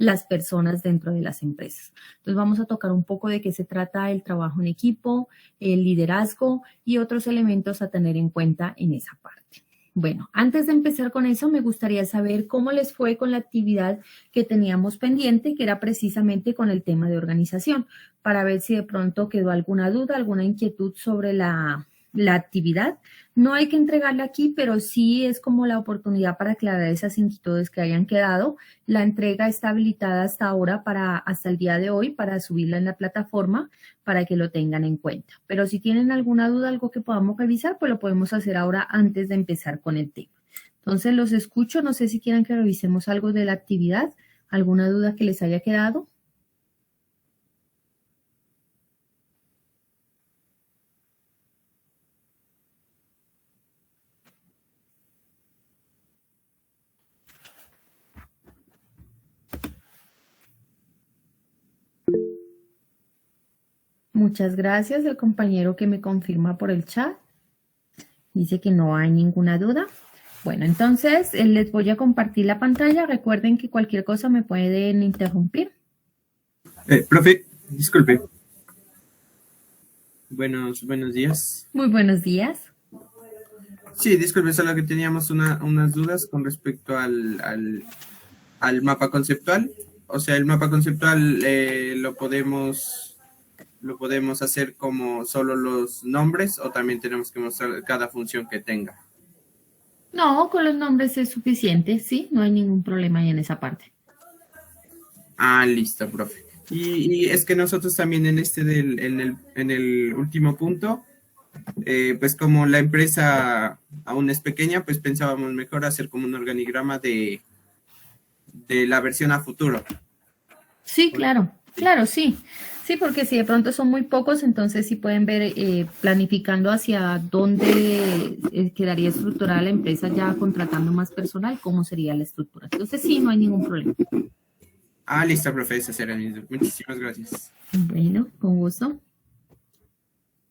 las personas dentro de las empresas. Entonces vamos a tocar un poco de qué se trata el trabajo en equipo, el liderazgo y otros elementos a tener en cuenta en esa parte. Bueno, antes de empezar con eso, me gustaría saber cómo les fue con la actividad que teníamos pendiente, que era precisamente con el tema de organización, para ver si de pronto quedó alguna duda, alguna inquietud sobre la actividad. No hay que entregarla aquí, pero sí es como la oportunidad para aclarar esas inquietudes que hayan quedado. La entrega está habilitada hasta ahora, hasta el día de hoy, para subirla en la plataforma, para que lo tengan en cuenta. Pero si tienen alguna duda, algo que podamos revisar, pues lo podemos hacer ahora antes de empezar con el tema. Entonces los escucho, no sé si quieren que revisemos algo de la actividad, alguna duda que les haya quedado. Muchas gracias, el compañero que me confirma por el chat. Dice que no hay ninguna duda. Bueno, entonces les voy a compartir la pantalla. Recuerden que cualquier cosa me pueden interrumpir. Profe, disculpe. Buenos días. Muy buenos días. Sí, disculpe, solo que teníamos unas dudas con respecto al mapa conceptual. O sea, el mapa conceptual lo podemos hacer como solo los nombres o también tenemos que mostrar cada función que tenga. No, con los nombres es suficiente, sí, no hay ningún problema ahí en esa parte. Ah, listo, profe. Y es que nosotros también en en el último punto, pues como la empresa aún es pequeña, pues pensábamos mejor hacer como un organigrama de la versión a futuro. Sí, claro, sí. Sí, porque si de pronto son muy pocos, entonces sí pueden ver planificando hacia dónde quedaría estructurada la empresa ya contratando más personal, cómo sería la estructura. Entonces sí, no hay ningún problema. Ah, listo, profe, esa será mi duda. Muchísimas gracias. Bueno, con gusto.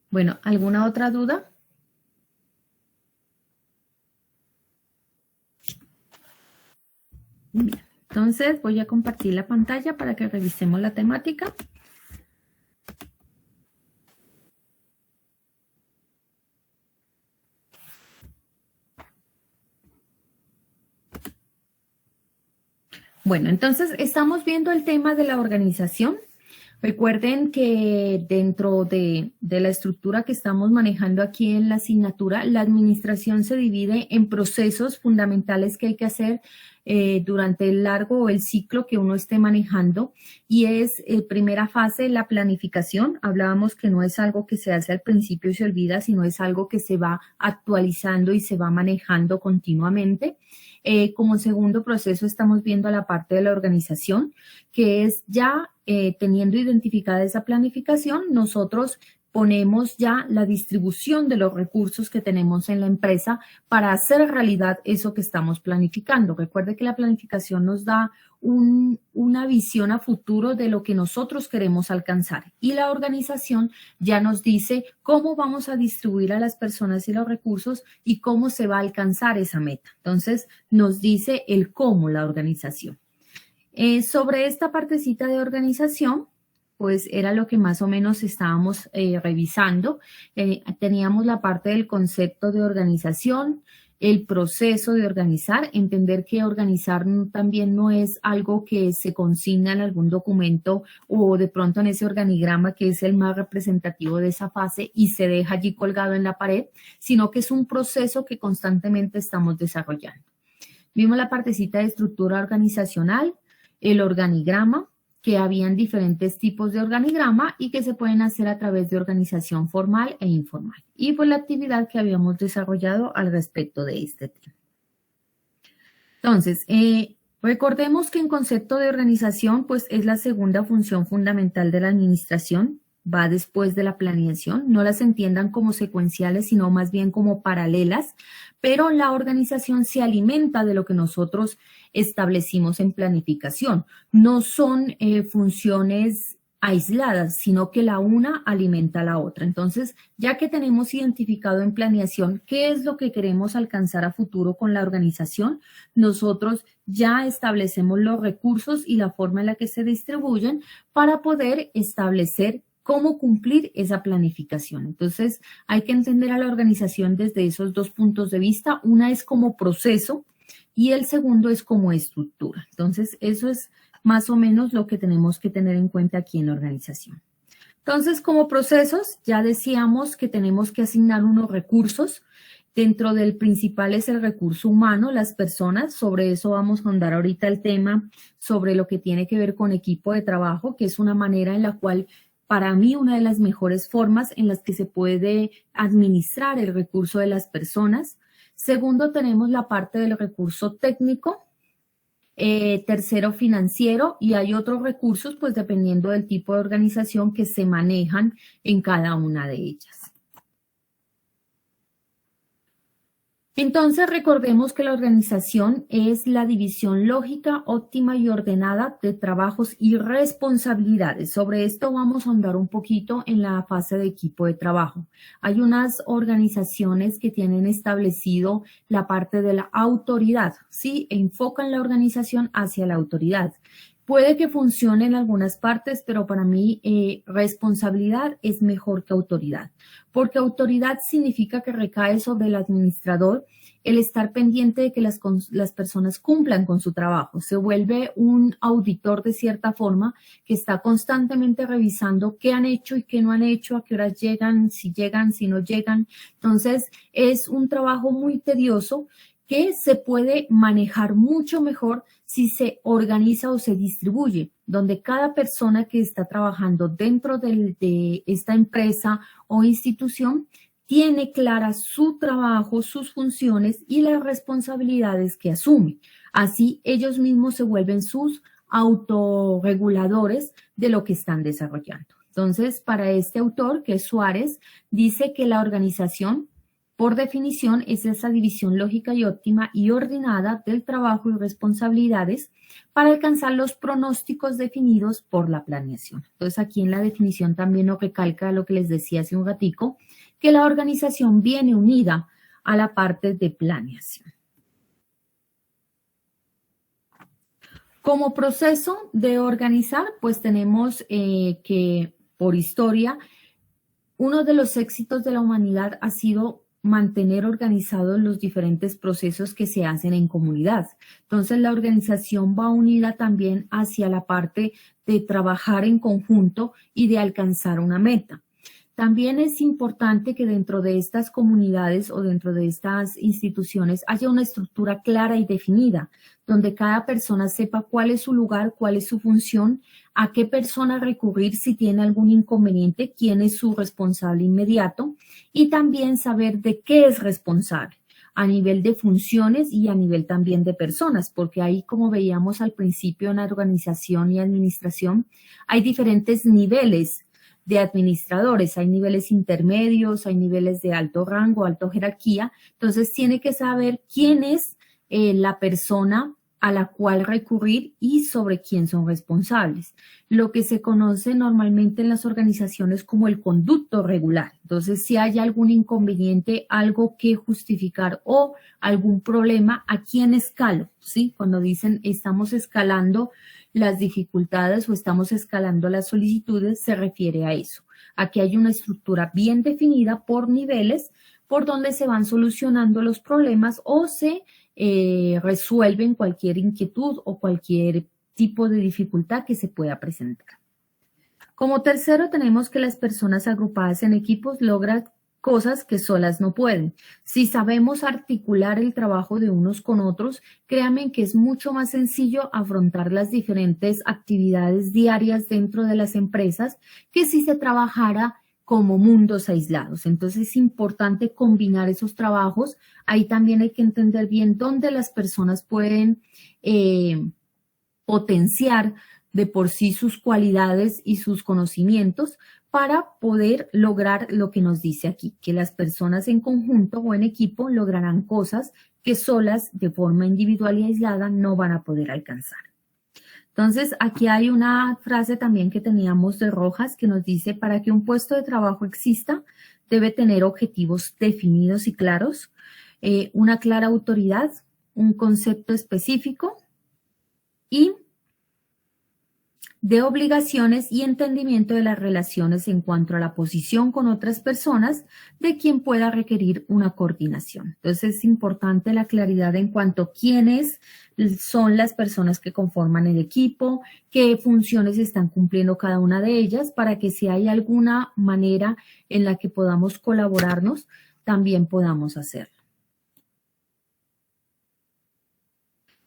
Bueno, ¿alguna otra duda? Bien, entonces voy a compartir la pantalla para que revisemos la temática. Bueno, entonces estamos viendo el tema de la organización. Recuerden que dentro de la estructura que estamos manejando aquí en la asignatura, la administración se divide en procesos fundamentales que hay que hacer durante el largo o el ciclo que uno esté manejando y es primera fase, la planificación. Hablábamos que no es algo que se hace al principio y se olvida, sino es algo que se va actualizando y se va manejando continuamente. Como segundo proceso estamos viendo la parte de la organización, que es ya teniendo identificada esa planificación, nosotros ponemos ya la distribución de los recursos que tenemos en la empresa para hacer realidad eso que estamos planificando. Recuerde que la planificación nos da una visión a futuro de lo que nosotros queremos alcanzar y la organización ya nos dice cómo vamos a distribuir a las personas y los recursos y cómo se va a alcanzar esa meta. Entonces nos dice el cómo la organización. Sobre esta partecita de organización, pues era lo que más o menos estábamos revisando. Teníamos la parte del concepto de organización, el proceso de organizar, entender que organizar también no es algo que se consigna en algún documento o de pronto en ese organigrama que es el más representativo de esa fase y se deja allí colgado en la pared, sino que es un proceso que constantemente estamos desarrollando. Vimos la partecita de estructura organizacional, el organigrama, que habían diferentes tipos de organigrama y que se pueden hacer a través de organización formal e informal. Y fue la actividad que habíamos desarrollado al respecto de este tema. Entonces, recordemos que en concepto de organización, pues es la segunda función fundamental de la administración, va después de la planeación, no las entiendan como secuenciales, sino más bien como paralelas, pero la organización se alimenta de lo que nosotros establecimos en planificación. No son funciones aisladas, sino que la una alimenta a la otra. Entonces, ya que tenemos identificado en planeación qué es lo que queremos alcanzar a futuro con la organización, nosotros ya establecemos los recursos y la forma en la que se distribuyen para poder establecer cómo cumplir esa planificación. Entonces, hay que entender a la organización desde esos dos puntos de vista. Una es como proceso y el segundo es como estructura. Entonces, eso es más o menos lo que tenemos que tener en cuenta aquí en la organización. Entonces, como procesos, ya decíamos que tenemos que asignar unos recursos. Dentro del principal es el recurso humano, las personas. Sobre eso vamos a ahondar ahorita el tema sobre lo que tiene que ver con equipo de trabajo, que es una manera en la cual, para mí, una de las mejores formas en las que se puede administrar el recurso de las personas. Segundo, tenemos la parte del recurso técnico. Tercero, financiero, y hay otros recursos, pues dependiendo del tipo de organización que se manejan en cada una de ellas. Entonces, recordemos que la organización es la división lógica, óptima y ordenada de trabajos y responsabilidades. Sobre esto vamos a ahondar un poquito en la fase de equipo de trabajo. Hay unas organizaciones que tienen establecido la parte de la autoridad, ¿sí? Enfocan la organización hacia la autoridad. Puede que funcione en algunas partes, pero para mí responsabilidad es mejor que autoridad, porque autoridad significa que recae sobre el administrador el estar pendiente de que las personas cumplan con su trabajo. Se vuelve un auditor de cierta forma que está constantemente revisando qué han hecho y qué no han hecho, a qué horas llegan, si no llegan. Entonces, es un trabajo muy tedioso que se puede manejar mucho mejor si se organiza o se distribuye, donde cada persona que está trabajando dentro de esta empresa o institución tiene clara su trabajo, sus funciones y las responsabilidades que asume. Así ellos mismos se vuelven sus autorreguladores de lo que están desarrollando. Entonces, para este autor, que es Suárez, dice que la organización, por definición, es esa división lógica y óptima y ordenada del trabajo y responsabilidades para alcanzar los pronósticos definidos por la planeación. Entonces, aquí en la definición también nos recalca lo que les decía hace un ratico, que la organización viene unida a la parte de planeación. Como proceso de organizar, pues tenemos que, por historia, uno de los éxitos de la humanidad ha sido mantener organizados los diferentes procesos que se hacen en comunidad. Entonces, la organización va unida también hacia la parte de trabajar en conjunto y de alcanzar una meta. También es importante que dentro de estas comunidades o dentro de estas instituciones haya una estructura clara y definida, donde cada persona sepa cuál es su lugar, cuál es su función, a qué persona recurrir si tiene algún inconveniente, quién es su responsable inmediato y también saber de qué es responsable a nivel de funciones y a nivel también de personas, porque ahí, como veíamos al principio en la organización y administración, hay diferentes niveles de administradores, hay niveles intermedios, hay niveles de alto rango, alta jerarquía, entonces tiene que saber quién es la persona a la cual recurrir y sobre quién son responsables. Lo que se conoce normalmente en las organizaciones como el conducto regular. Entonces, si hay algún inconveniente, algo que justificar o algún problema, ¿a quién escalo? ¿Sí? Cuando dicen estamos escalando las dificultades o estamos escalando las solicitudes, se refiere a eso. Aquí hay una estructura bien definida por niveles, por donde se van solucionando los problemas o se resuelven cualquier inquietud o cualquier tipo de dificultad que se pueda presentar. Como tercero, tenemos que las personas agrupadas en equipos logran cosas que solas no pueden. Si sabemos articular el trabajo de unos con otros, créanme que es mucho más sencillo afrontar las diferentes actividades diarias dentro de las empresas que si se trabajara como mundos aislados. Entonces es importante combinar esos trabajos. Ahí también hay que entender bien dónde las personas pueden potenciar de por sí sus cualidades y sus conocimientos para poder lograr lo que nos dice aquí, que las personas en conjunto o en equipo lograrán cosas que solas, de forma individual y aislada, no van a poder alcanzar. Entonces, aquí hay una frase también que teníamos de Rojas que nos dice, para que un puesto de trabajo exista, debe tener objetivos definidos y claros, una clara autoridad, un concepto específico y de obligaciones y entendimiento de las relaciones en cuanto a la posición con otras personas de quien pueda requerir una coordinación. Entonces es importante la claridad en cuanto a quiénes son las personas que conforman el equipo, qué funciones están cumpliendo cada una de ellas, para que si hay alguna manera en la que podamos colaborarnos, también podamos hacerlo.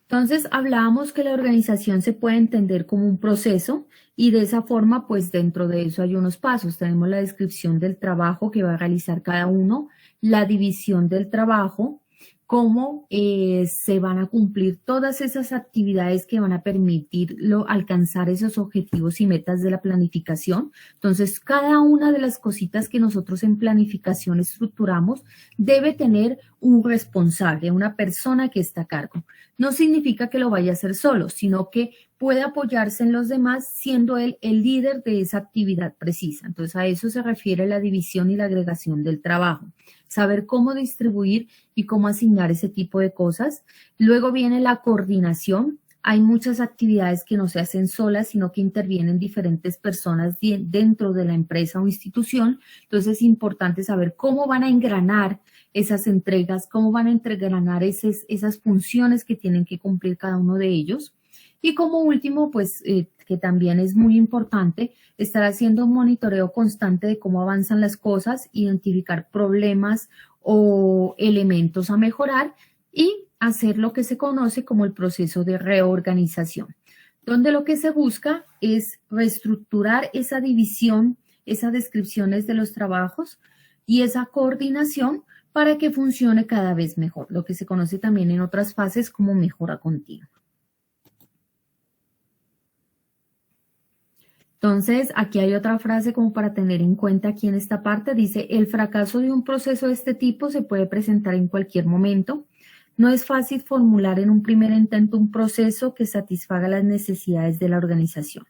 Entonces, hablábamos que la organización se puede entender como un proceso y de esa forma, pues dentro de eso hay unos pasos. Tenemos la descripción del trabajo que va a realizar cada uno, la división del trabajo, cómo se van a cumplir todas esas actividades que van a permitirlo alcanzar esos objetivos y metas de la planificación. Entonces, cada una de las cositas que nosotros en planificación estructuramos debe tener un responsable, una persona que está a cargo. No significa que lo vaya a hacer solo, sino que puede apoyarse en los demás siendo él el líder de esa actividad precisa. Entonces, a eso se refiere la división y la agregación del trabajo. Saber cómo distribuir y cómo asignar ese tipo de cosas. Luego viene la coordinación. Hay muchas actividades que no se hacen solas, sino que intervienen diferentes personas dentro de la empresa o institución. Entonces, es importante saber cómo van a engranar esas entregas, cómo van a engranar esas funciones que tienen que cumplir cada uno de ellos. Y como último, pues, que también es muy importante, estar haciendo un monitoreo constante de cómo avanzan las cosas, identificar problemas o elementos a mejorar y hacer lo que se conoce como el proceso de reorganización, donde lo que se busca es reestructurar esa división, esas descripciones de los trabajos y esa coordinación para que funcione cada vez mejor, lo que se conoce también en otras fases como mejora continua. Entonces, aquí hay otra frase como para tener en cuenta aquí en esta parte. Dice, el fracaso de un proceso de este tipo se puede presentar en cualquier momento. No es fácil formular en un primer intento un proceso que satisfaga las necesidades de la organización,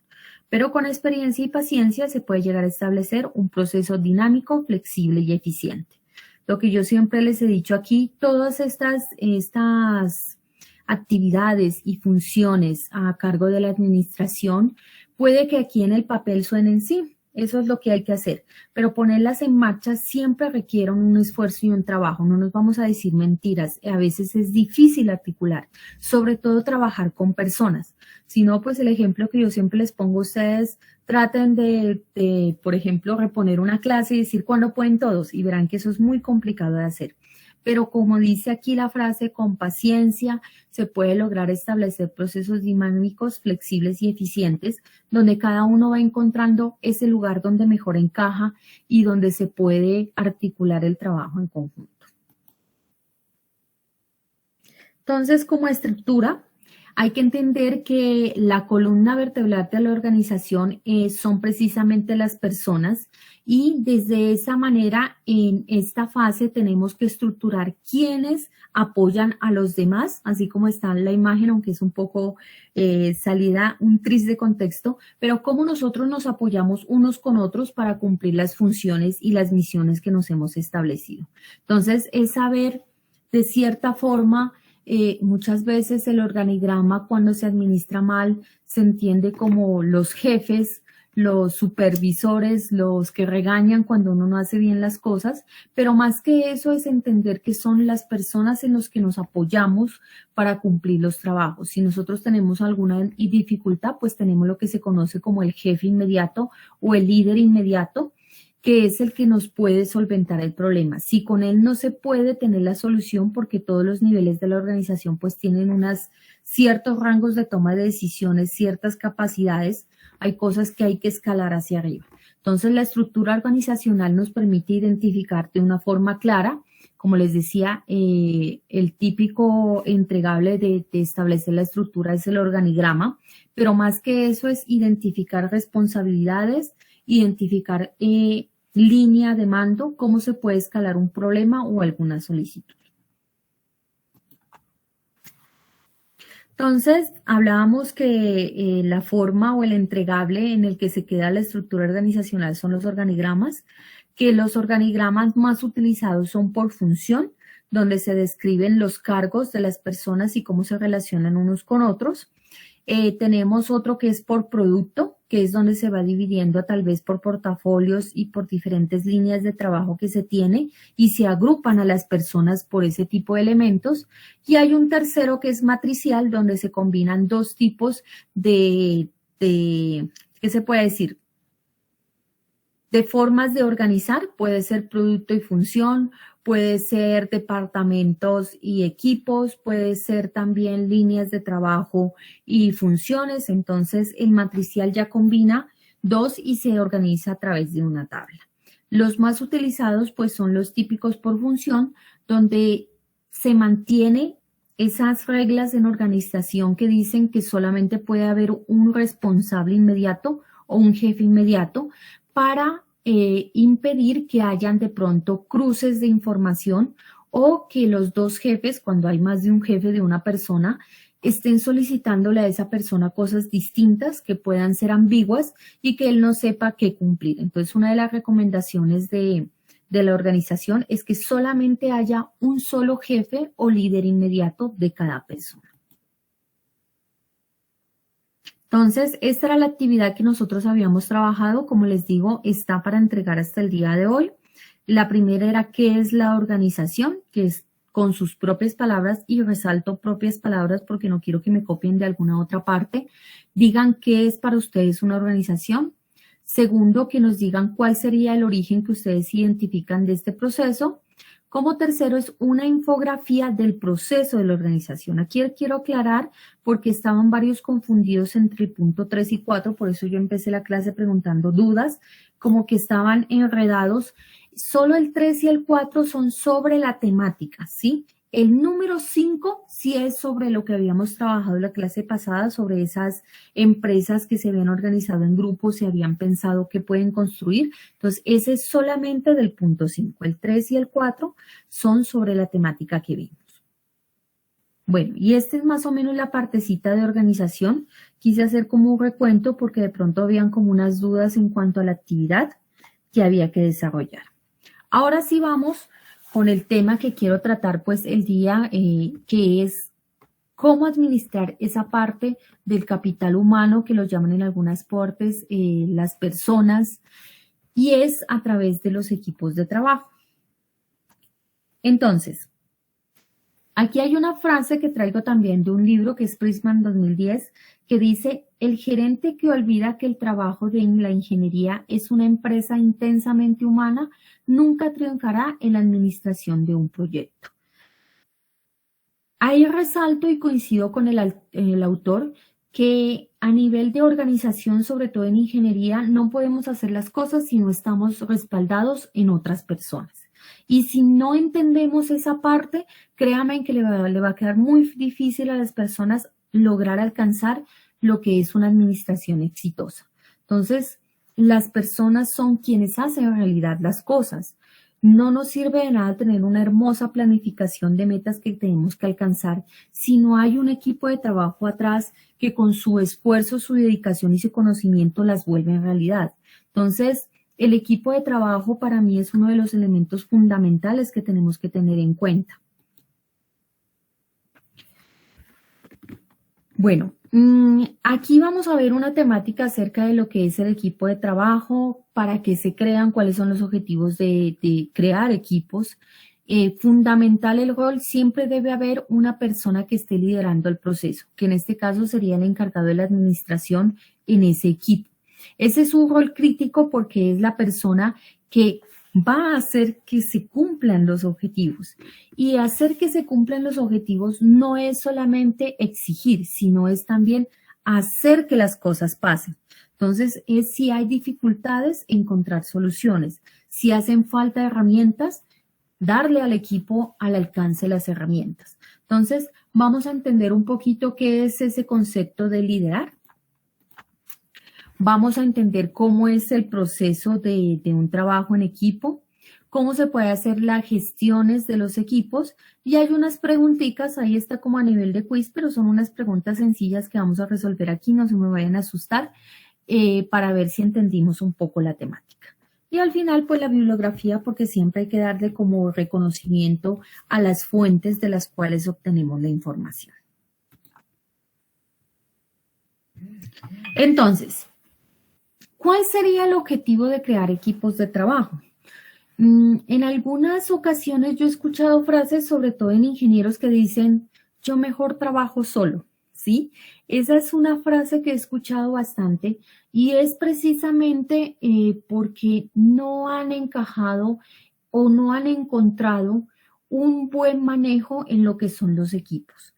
pero con experiencia y paciencia se puede llegar a establecer un proceso dinámico, flexible y eficiente. Lo que yo siempre les he dicho aquí, todas estas actividades y funciones a cargo de la administración, puede que aquí en el papel suenen sí, eso es lo que hay que hacer, pero ponerlas en marcha siempre requiere un esfuerzo y un trabajo, no nos vamos a decir mentiras, a veces es difícil articular, sobre todo trabajar con personas, si no, pues el ejemplo que yo siempre les pongo a ustedes, traten de, por ejemplo, reponer una clase y decir cuándo pueden todos y verán que eso es muy complicado de hacer. Pero como dice aquí la frase, con paciencia se puede lograr establecer procesos dinámicos, flexibles y eficientes, donde cada uno va encontrando ese lugar donde mejor encaja y donde se puede articular el trabajo en conjunto. Entonces, como estructura, hay que entender que la columna vertebral de la organización son precisamente las personas y desde esa manera en esta fase tenemos que estructurar quiénes apoyan a los demás, así como está en la imagen, aunque es un poco salida, un tris de contexto, pero cómo nosotros nos apoyamos unos con otros para cumplir las funciones y las misiones que nos hemos establecido. Entonces, es saber de cierta forma. Muchas veces el organigrama cuando se administra mal se entiende como los jefes, los supervisores, los que regañan cuando uno no hace bien las cosas, pero más que eso es entender que son las personas en las que nos apoyamos para cumplir los trabajos. Si nosotros tenemos alguna dificultad, pues tenemos lo que se conoce como el jefe inmediato o el líder inmediato, que es el que nos puede solventar el problema. Si con él no se puede tener la solución, porque todos los niveles de la organización pues tienen ciertos rangos de toma de decisiones, ciertas capacidades, hay cosas que hay que escalar hacia arriba. Entonces la estructura organizacional nos permite identificar de una forma clara, como les decía, el típico entregable de establecer la estructura es el organigrama, pero más que eso es identificar responsabilidades, identificar línea de mando, cómo se puede escalar un problema o alguna solicitud. Entonces, hablábamos que la forma o el entregable en el que se queda la estructura organizacional son los organigramas, que los organigramas más utilizados son por función, donde se describen los cargos de las personas y cómo se relacionan unos con otros. Tenemos otro que es por producto, que es donde se va dividiendo tal vez por portafolios y por diferentes líneas de trabajo que se tiene y se agrupan a las personas por ese tipo de elementos. Y hay un tercero que es matricial, donde se combinan dos tipos ¿qué se puede decir? De formas de organizar, puede ser producto y función, puede ser departamentos y equipos, puede ser también líneas de trabajo y funciones. Entonces, el matricial ya combina dos y se organiza a través de una tabla. Los más utilizados, pues, son los típicos por función, donde se mantiene esas reglas en organización que dicen que solamente puede haber un responsable inmediato o un jefe inmediato para impedir que hayan de pronto cruces de información o que los dos jefes, cuando hay más de un jefe de una persona, estén solicitándole a esa persona cosas distintas que puedan ser ambiguas y que él no sepa qué cumplir. Entonces, una de las recomendaciones de la organización es que solamente haya un solo jefe o líder inmediato de cada persona. Entonces, esta era la actividad que nosotros habíamos trabajado. Como les digo, está para entregar hasta el día de hoy. La primera era qué es la organización, que es con sus propias palabras, y resalto propias palabras porque no quiero que me copien de alguna otra parte. Digan qué es para ustedes una organización. Segundo, que nos digan cuál sería el origen que ustedes identifican de este proceso. Como tercero es una infografía del proceso de la organización. Aquí quiero aclarar porque estaban varios confundidos entre el punto 3 y 4, por eso yo empecé la clase preguntando dudas, como que estaban enredados. Solo el 3 y el 4 son sobre la temática, ¿sí? El número 5 sí es sobre lo que habíamos trabajado en la clase pasada, sobre esas empresas que se habían organizado en grupos y habían pensado que pueden construir. Entonces, ese es solamente del punto 5. El 3 y el 4 son sobre la temática que vimos. Bueno, y esta es más o menos la partecita de organización. Quise hacer como un recuento porque de pronto habían como unas dudas en cuanto a la actividad que había que desarrollar. Ahora sí vamos con el tema que quiero tratar pues el día, que es cómo administrar esa parte del capital humano que lo llaman en algunas partes las personas, y es a través de los equipos de trabajo. Entonces, aquí hay una frase que traigo también de un libro que es Prisman 2010, que dice: el gerente que olvida que el trabajo de la ingeniería es una empresa intensamente humana nunca triunfará en la administración de un proyecto. Ahí resalto y coincido con el autor que a nivel de organización, sobre todo en ingeniería, no podemos hacer las cosas si no estamos respaldados en otras personas. Y si no entendemos esa parte, créanme que le va a quedar muy difícil a las personas lograr alcanzar lo que es una administración exitosa. Entonces, las personas son quienes hacen realidad las cosas. No nos sirve de nada tener una hermosa planificación de metas que tenemos que alcanzar si no hay un equipo de trabajo atrás que con su esfuerzo, su dedicación y su conocimiento las vuelve en realidad. Entonces, el equipo de trabajo para mí es uno de los elementos fundamentales que tenemos que tener en cuenta. Bueno, aquí vamos a ver una temática acerca de lo que es el equipo de trabajo, para qué se crean, cuáles son los objetivos de crear equipos. Fundamental el rol, siempre debe haber una persona que esté liderando el proceso, que en este caso sería el encargado de la administración en ese equipo. Ese es un rol crítico porque es la persona que va a hacer que se cumplan los objetivos. Y hacer que se cumplan los objetivos no es solamente exigir, sino es también hacer que las cosas pasen. Entonces, si hay dificultades, encontrar soluciones. Si hacen falta herramientas, darle al equipo al alcance las herramientas. Entonces, vamos a entender un poquito qué es ese concepto de liderar. Vamos a entender cómo es el proceso de un trabajo en equipo, cómo se puede hacer las gestiones de los equipos y hay unas preguntitas, ahí está como a nivel de quiz, pero son unas preguntas sencillas que vamos a resolver aquí, no se me vayan a asustar, para ver si entendimos un poco la temática. Y al final, pues la bibliografía, porque siempre hay que darle como reconocimiento a las fuentes de las cuales obtenemos la información. Entonces, ¿cuál sería el objetivo de crear equipos de trabajo? En algunas ocasiones yo he escuchado frases, sobre todo en ingenieros, que dicen, yo mejor trabajo solo, ¿sí? Esa es una frase que he escuchado bastante y es precisamente porque no han encajado o no han encontrado un buen manejo en lo que son los equipos.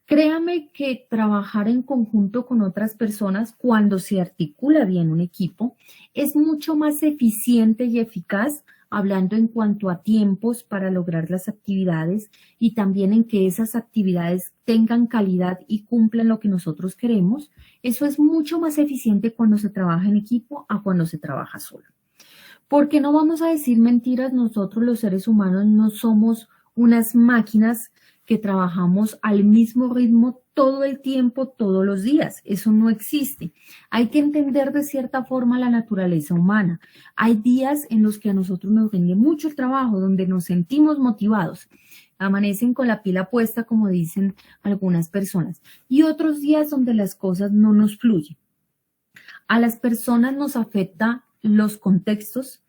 Créame que trabajar en conjunto con otras personas, cuando se articula bien un equipo, es mucho más eficiente y eficaz, hablando en cuanto a tiempos para lograr las actividades y también en que esas actividades tengan calidad y cumplan lo que nosotros queremos. Eso es mucho más eficiente cuando se trabaja en equipo a cuando se trabaja solo. Porque no vamos a decir mentiras, nosotros los seres humanos no somos unas máquinas que trabajamos al mismo ritmo todo el tiempo, todos los días. Eso no existe. Hay que entender de cierta forma la naturaleza humana. Hay días en los que a nosotros nos rinde mucho el trabajo, donde nos sentimos motivados. Amanecen con la pila puesta, como dicen algunas personas. Y otros días donde las cosas no nos fluyen. A las personas nos afecta los contextos.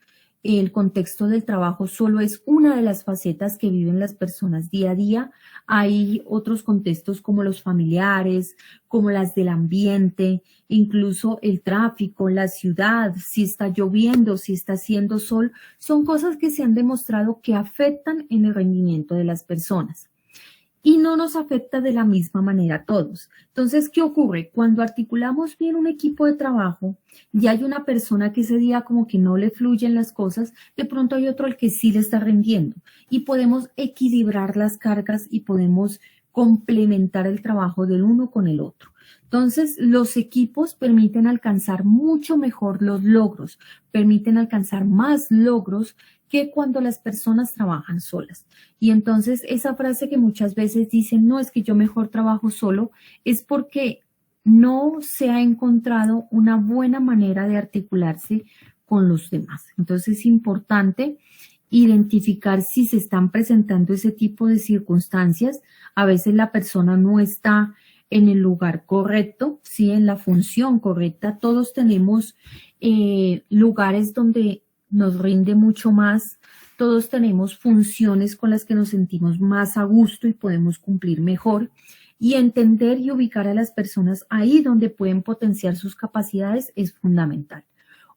El contexto del trabajo solo es una de las facetas que viven las personas día a día. Hay otros contextos como los familiares, como las del ambiente, incluso el tráfico, la ciudad, si está lloviendo, si está haciendo sol. Son cosas que se han demostrado que afectan en el rendimiento de las personas. Y no nos afecta de la misma manera a todos. Entonces, ¿qué ocurre? Cuando articulamos bien un equipo de trabajo y hay una persona que ese día como que no le fluyen las cosas, de pronto hay otro al que sí le está rindiendo y podemos equilibrar las cargas y podemos complementar el trabajo del uno con el otro. Entonces, los equipos permiten alcanzar mucho mejor los logros, permiten alcanzar más logros que cuando las personas trabajan solas. Y entonces esa frase que muchas veces dicen, no, es que yo mejor trabajo solo, es porque no se ha encontrado una buena manera de articularse con los demás. Entonces es importante identificar si se están presentando ese tipo de circunstancias. A veces la persona no está en el lugar correcto, sí, en la función correcta. Todos tenemos lugares donde nos rinde mucho más, todos tenemos funciones con las que nos sentimos más a gusto y podemos cumplir mejor, y entender y ubicar a las personas ahí donde pueden potenciar sus capacidades es fundamental.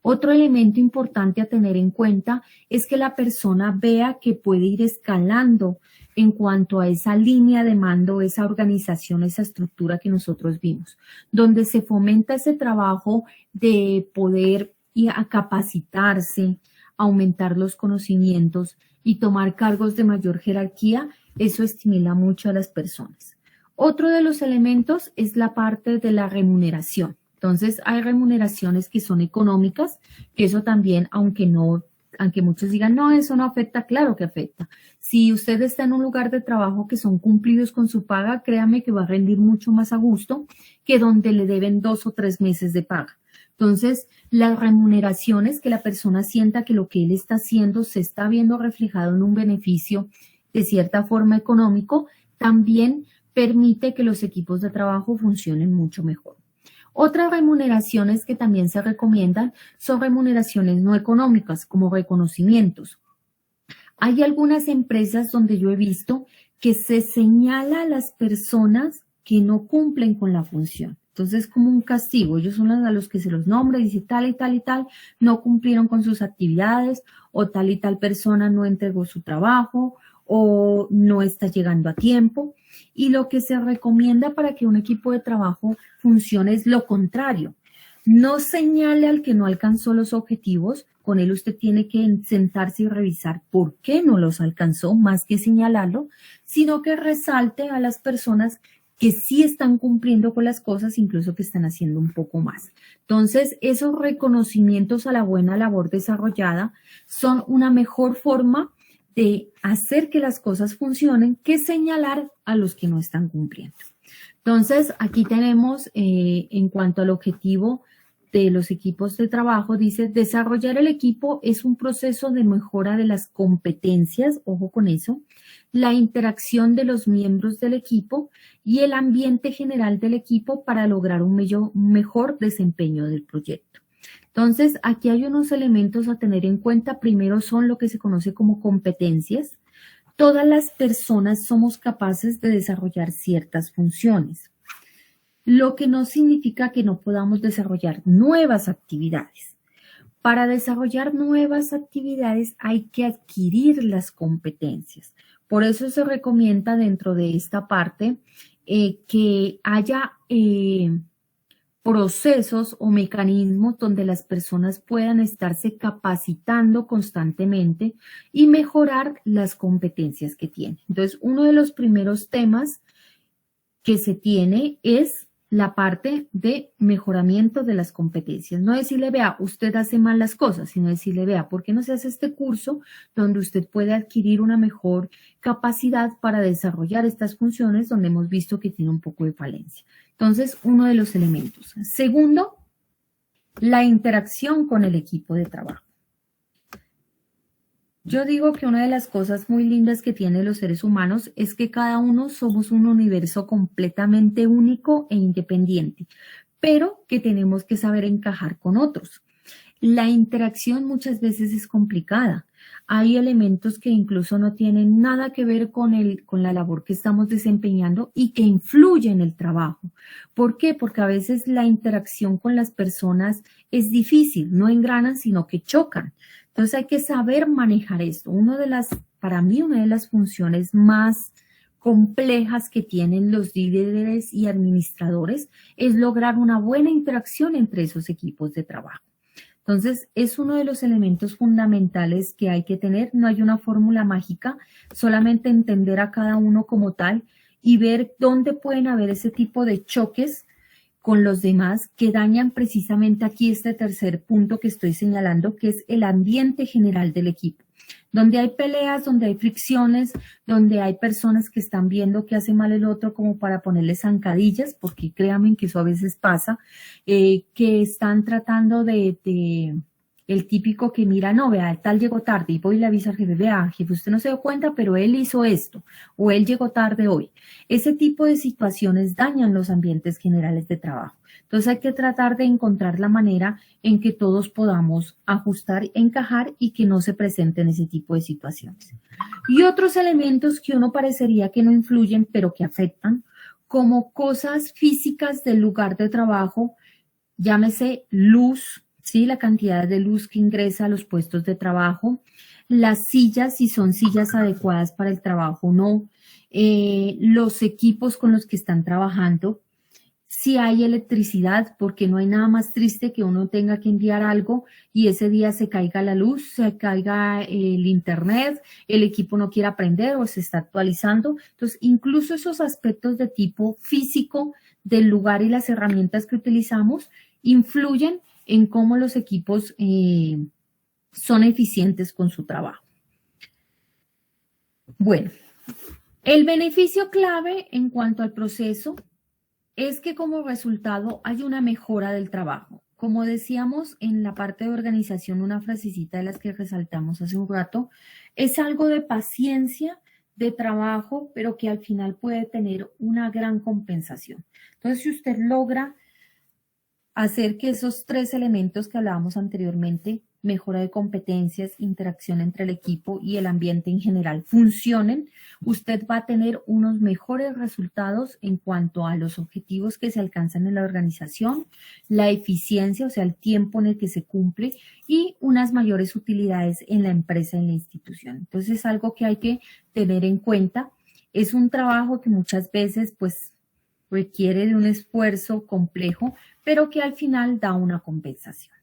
Otro elemento importante a tener en cuenta es que la persona vea que puede ir escalando en cuanto a esa línea de mando, esa organización, esa estructura que nosotros vimos, donde se fomenta ese trabajo de poder y a capacitarse, aumentar los conocimientos y tomar cargos de mayor jerarquía. Eso estimula mucho a las personas. Otro de los elementos es la parte de la remuneración. Entonces, hay remuneraciones que son económicas, que eso también, aunque muchos digan, no, eso no afecta, claro que afecta. Si usted está en un lugar de trabajo que son cumplidos con su paga, créame que va a rendir mucho más a gusto que donde le deben 2 o 3 meses de paga. Entonces, las remuneraciones, que la persona sienta que lo que él está haciendo se está viendo reflejado en un beneficio de cierta forma económico, también permite que los equipos de trabajo funcionen mucho mejor. Otras remuneraciones que también se recomiendan son remuneraciones no económicas, como reconocimientos. Hay algunas empresas donde yo he visto que se señala a las personas que no cumplen con la función. Entonces, como un castigo, ellos son a los que se los nombra y dice tal y tal y tal, no cumplieron con sus actividades, o tal y tal persona no entregó su trabajo, o no está llegando a tiempo. Y lo que se recomienda para que un equipo de trabajo funcione es lo contrario. No señale al que no alcanzó los objetivos, con él usted tiene que sentarse y revisar por qué no los alcanzó, más que señalarlo, sino que resalte a las personas que sí están cumpliendo con las cosas, incluso que están haciendo un poco más. Entonces, esos reconocimientos a la buena labor desarrollada son una mejor forma de hacer que las cosas funcionen que señalar a los que no están cumpliendo. Entonces, aquí tenemos, en cuanto al objetivo de los equipos de trabajo, dice, desarrollar el equipo es un proceso de mejora de las competencias, ojo con eso, la interacción de los miembros del equipo y el ambiente general del equipo para lograr un mejor desempeño del proyecto. Entonces, aquí hay unos elementos a tener en cuenta. Primero son lo que se conoce como competencias. Todas las personas somos capaces de desarrollar ciertas funciones, lo que no significa que no podamos desarrollar nuevas actividades. Para desarrollar nuevas actividades hay que adquirir las competencias. Por eso se recomienda dentro de esta parte que haya procesos o mecanismos donde las personas puedan estarse capacitando constantemente y mejorar las competencias que tienen. Entonces, uno de los primeros temas que se tiene es la parte de mejoramiento de las competencias. No decirle, vea, usted hace mal las cosas, sino decirle, vea, ¿por qué no se hace este curso donde usted puede adquirir una mejor capacidad para desarrollar estas funciones donde hemos visto que tiene un poco de falencia? Entonces, uno de los elementos. Segundo, la interacción con el equipo de trabajo. Yo digo que una de las cosas muy lindas que tienen los seres humanos es que cada uno somos un universo completamente único e independiente, pero que tenemos que saber encajar con otros. La interacción muchas veces es complicada. Hay elementos que incluso no tienen nada que ver con la labor que estamos desempeñando y que influyen en el trabajo. ¿Por qué? Porque a veces la interacción con las personas es difícil, no engranan, sino que chocan. Entonces hay que saber manejar esto. Para mí, una de las funciones más complejas que tienen los líderes y administradores es lograr una buena interacción entre esos equipos de trabajo. Entonces, es uno de los elementos fundamentales que hay que tener. No hay una fórmula mágica, solamente entender a cada uno como tal y ver dónde pueden haber ese tipo de choques con los demás que dañan precisamente aquí este tercer punto que estoy señalando, que es el ambiente general del equipo. Donde hay peleas, donde hay fricciones, donde hay personas que están viendo que hace mal el otro como para ponerle zancadillas, porque créanme que eso a veces pasa, que están tratando el típico que mira, no, vea, tal llegó tarde y voy y le aviso al jefe, vea, jefe, usted no se dio cuenta, pero él hizo esto, o él llegó tarde hoy. Ese tipo de situaciones dañan los ambientes generales de trabajo. Entonces hay que tratar de encontrar la manera en que todos podamos ajustar, encajar y que no se presenten ese tipo de situaciones. Y otros elementos que uno parecería que no influyen, pero que afectan, como cosas físicas del lugar de trabajo, llámese luz, ¿sí? La cantidad de luz que ingresa a los puestos de trabajo, las sillas, si son sillas adecuadas para el trabajo o no, los equipos con los que están trabajando, si hay electricidad, porque no hay nada más triste que uno tenga que enviar algo y ese día se caiga la luz, se caiga el internet, el equipo no quiera prender o se está actualizando. Entonces, incluso esos aspectos de tipo físico del lugar y las herramientas que utilizamos influyen en cómo los equipos son eficientes con su trabajo. Bueno, el beneficio clave en cuanto al proceso es que como resultado hay una mejora del trabajo. Como decíamos en la parte de organización, una frasecita de las que resaltamos hace un rato, es algo de paciencia, de trabajo, pero que al final puede tener una gran compensación. Entonces, si usted logra hacer que esos tres elementos que hablábamos anteriormente, mejora de competencias, interacción entre el equipo y el ambiente en general, funcionen, usted va a tener unos mejores resultados en cuanto a los objetivos que se alcanzan en la organización, la eficiencia, o sea, el tiempo en el que se cumple y unas mayores utilidades en la empresa, en la institución. Entonces, es algo que hay que tener en cuenta. Es un trabajo que muchas veces, pues, requiere de un esfuerzo complejo, pero que al final da una compensación.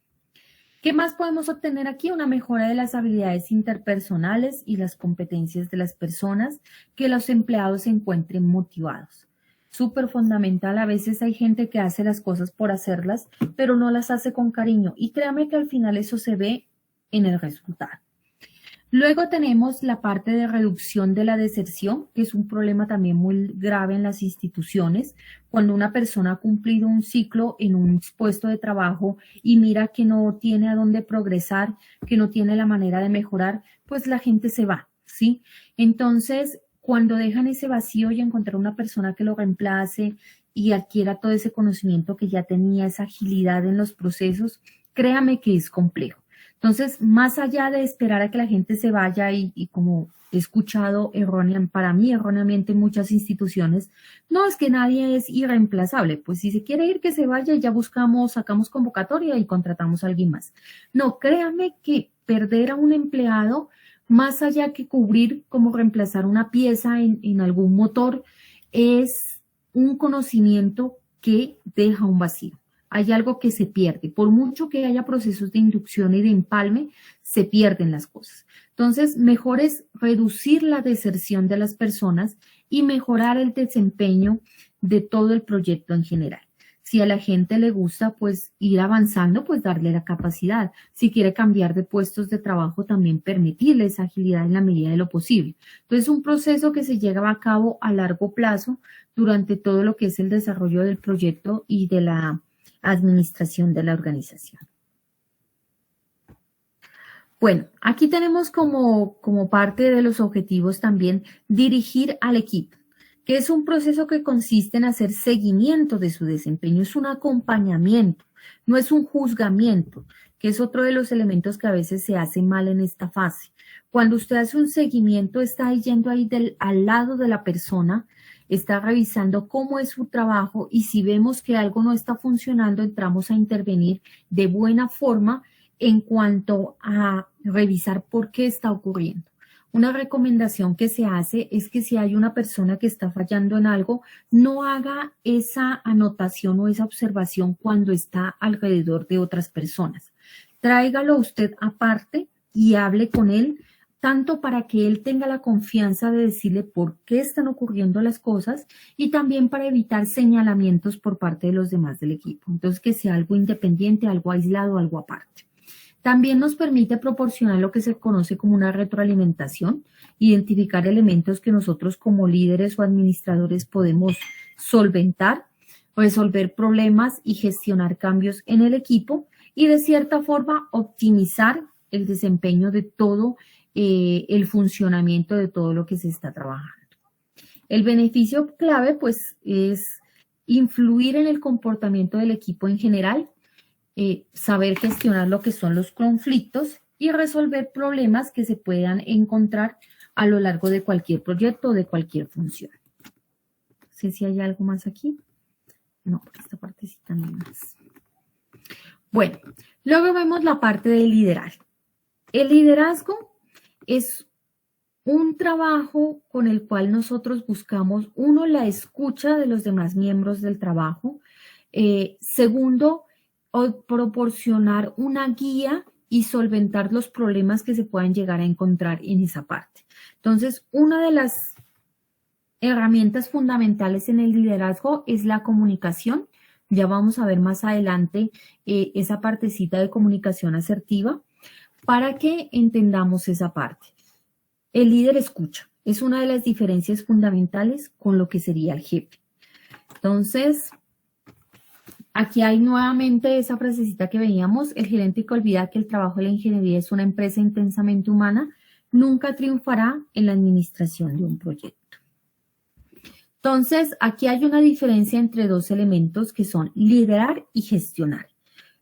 ¿Qué más podemos obtener aquí? Una mejora de las habilidades interpersonales y las competencias de las personas, que los empleados se encuentren motivados. súper fundamental. A veces hay gente que hace las cosas por hacerlas, pero no las hace con cariño. Y créame que al final eso se ve en el resultado. Luego tenemos la parte de reducción de la deserción, que es un problema también muy grave en las instituciones. Cuando una persona ha cumplido un ciclo en un puesto de trabajo y mira que no tiene a dónde progresar, que no tiene la manera de mejorar, pues la gente se va, ¿sí? Entonces, cuando dejan ese vacío y encontrar una persona que lo reemplace y adquiera todo ese conocimiento que ya tenía, esa agilidad en los procesos, créame que es complejo. Entonces, más allá de esperar a que la gente se vaya y como he escuchado para mí erróneamente en muchas instituciones, no es que nadie es irreemplazable, pues si se quiere ir que se vaya, ya sacamos convocatoria y contratamos a alguien más. No, créame que perder a un empleado, más allá que cubrir como reemplazar una pieza en algún motor, es un conocimiento que deja un vacío. Hay algo que se pierde. Por mucho que haya procesos de inducción y de empalme, se pierden las cosas. Entonces, mejor es reducir la deserción de las personas y mejorar el desempeño de todo el proyecto en general. Si a la gente le gusta, pues ir avanzando, pues darle la capacidad. Si quiere cambiar de puestos de trabajo, también permitirle esa agilidad en la medida de lo posible. Entonces, un proceso que se lleva a cabo a largo plazo durante todo lo que es el desarrollo del proyecto y de la administración de la organización. Bueno, aquí tenemos como parte de los objetivos también dirigir al equipo, que es un proceso que consiste en hacer seguimiento de su desempeño, es un acompañamiento, no es un juzgamiento, que es otro de los elementos que a veces se hace mal en esta fase. Cuando usted hace un seguimiento, está yendo ahí al lado de la persona, está revisando cómo es su trabajo y si vemos que algo no está funcionando, entramos a intervenir de buena forma en cuanto a revisar por qué está ocurriendo. Una recomendación que se hace es que si hay una persona que está fallando en algo, no haga esa anotación o esa observación cuando está alrededor de otras personas. Tráigalo usted aparte y hable con él, tanto para que él tenga la confianza de decirle por qué están ocurriendo las cosas y también para evitar señalamientos por parte de los demás del equipo. Entonces, que sea algo independiente, algo aislado, algo aparte. También nos permite proporcionar lo que se conoce como una retroalimentación, identificar elementos que nosotros como líderes o administradores podemos solventar, resolver problemas y gestionar cambios en el equipo y de cierta forma optimizar el desempeño de todo el funcionamiento de todo lo que se está trabajando. El beneficio clave pues es influir en el comportamiento del equipo en general, saber gestionar lo que son los conflictos y resolver problemas que se puedan encontrar a lo largo de cualquier proyecto o de cualquier función. No sé si hay algo más aquí. No, esta partecita no hay más. Bueno, luego vemos la parte del liderazgo. El liderazgo es un trabajo con el cual nosotros buscamos, uno, la escucha de los demás miembros del trabajo, segundo, proporcionar una guía y solventar los problemas que se puedan llegar a encontrar en esa parte. Entonces, una de las herramientas fundamentales en el liderazgo es la comunicación. Ya vamos a ver más adelante esa partecita de comunicación asertiva para que entendamos esa parte. El líder escucha. Es una de las diferencias fundamentales con lo que sería el jefe. Entonces, aquí hay nuevamente esa frasecita que veíamos, el gerente que olvida que el trabajo de la ingeniería es una empresa intensamente humana, nunca triunfará en la administración de un proyecto. Entonces, aquí hay una diferencia entre dos elementos que son liderar y gestionar.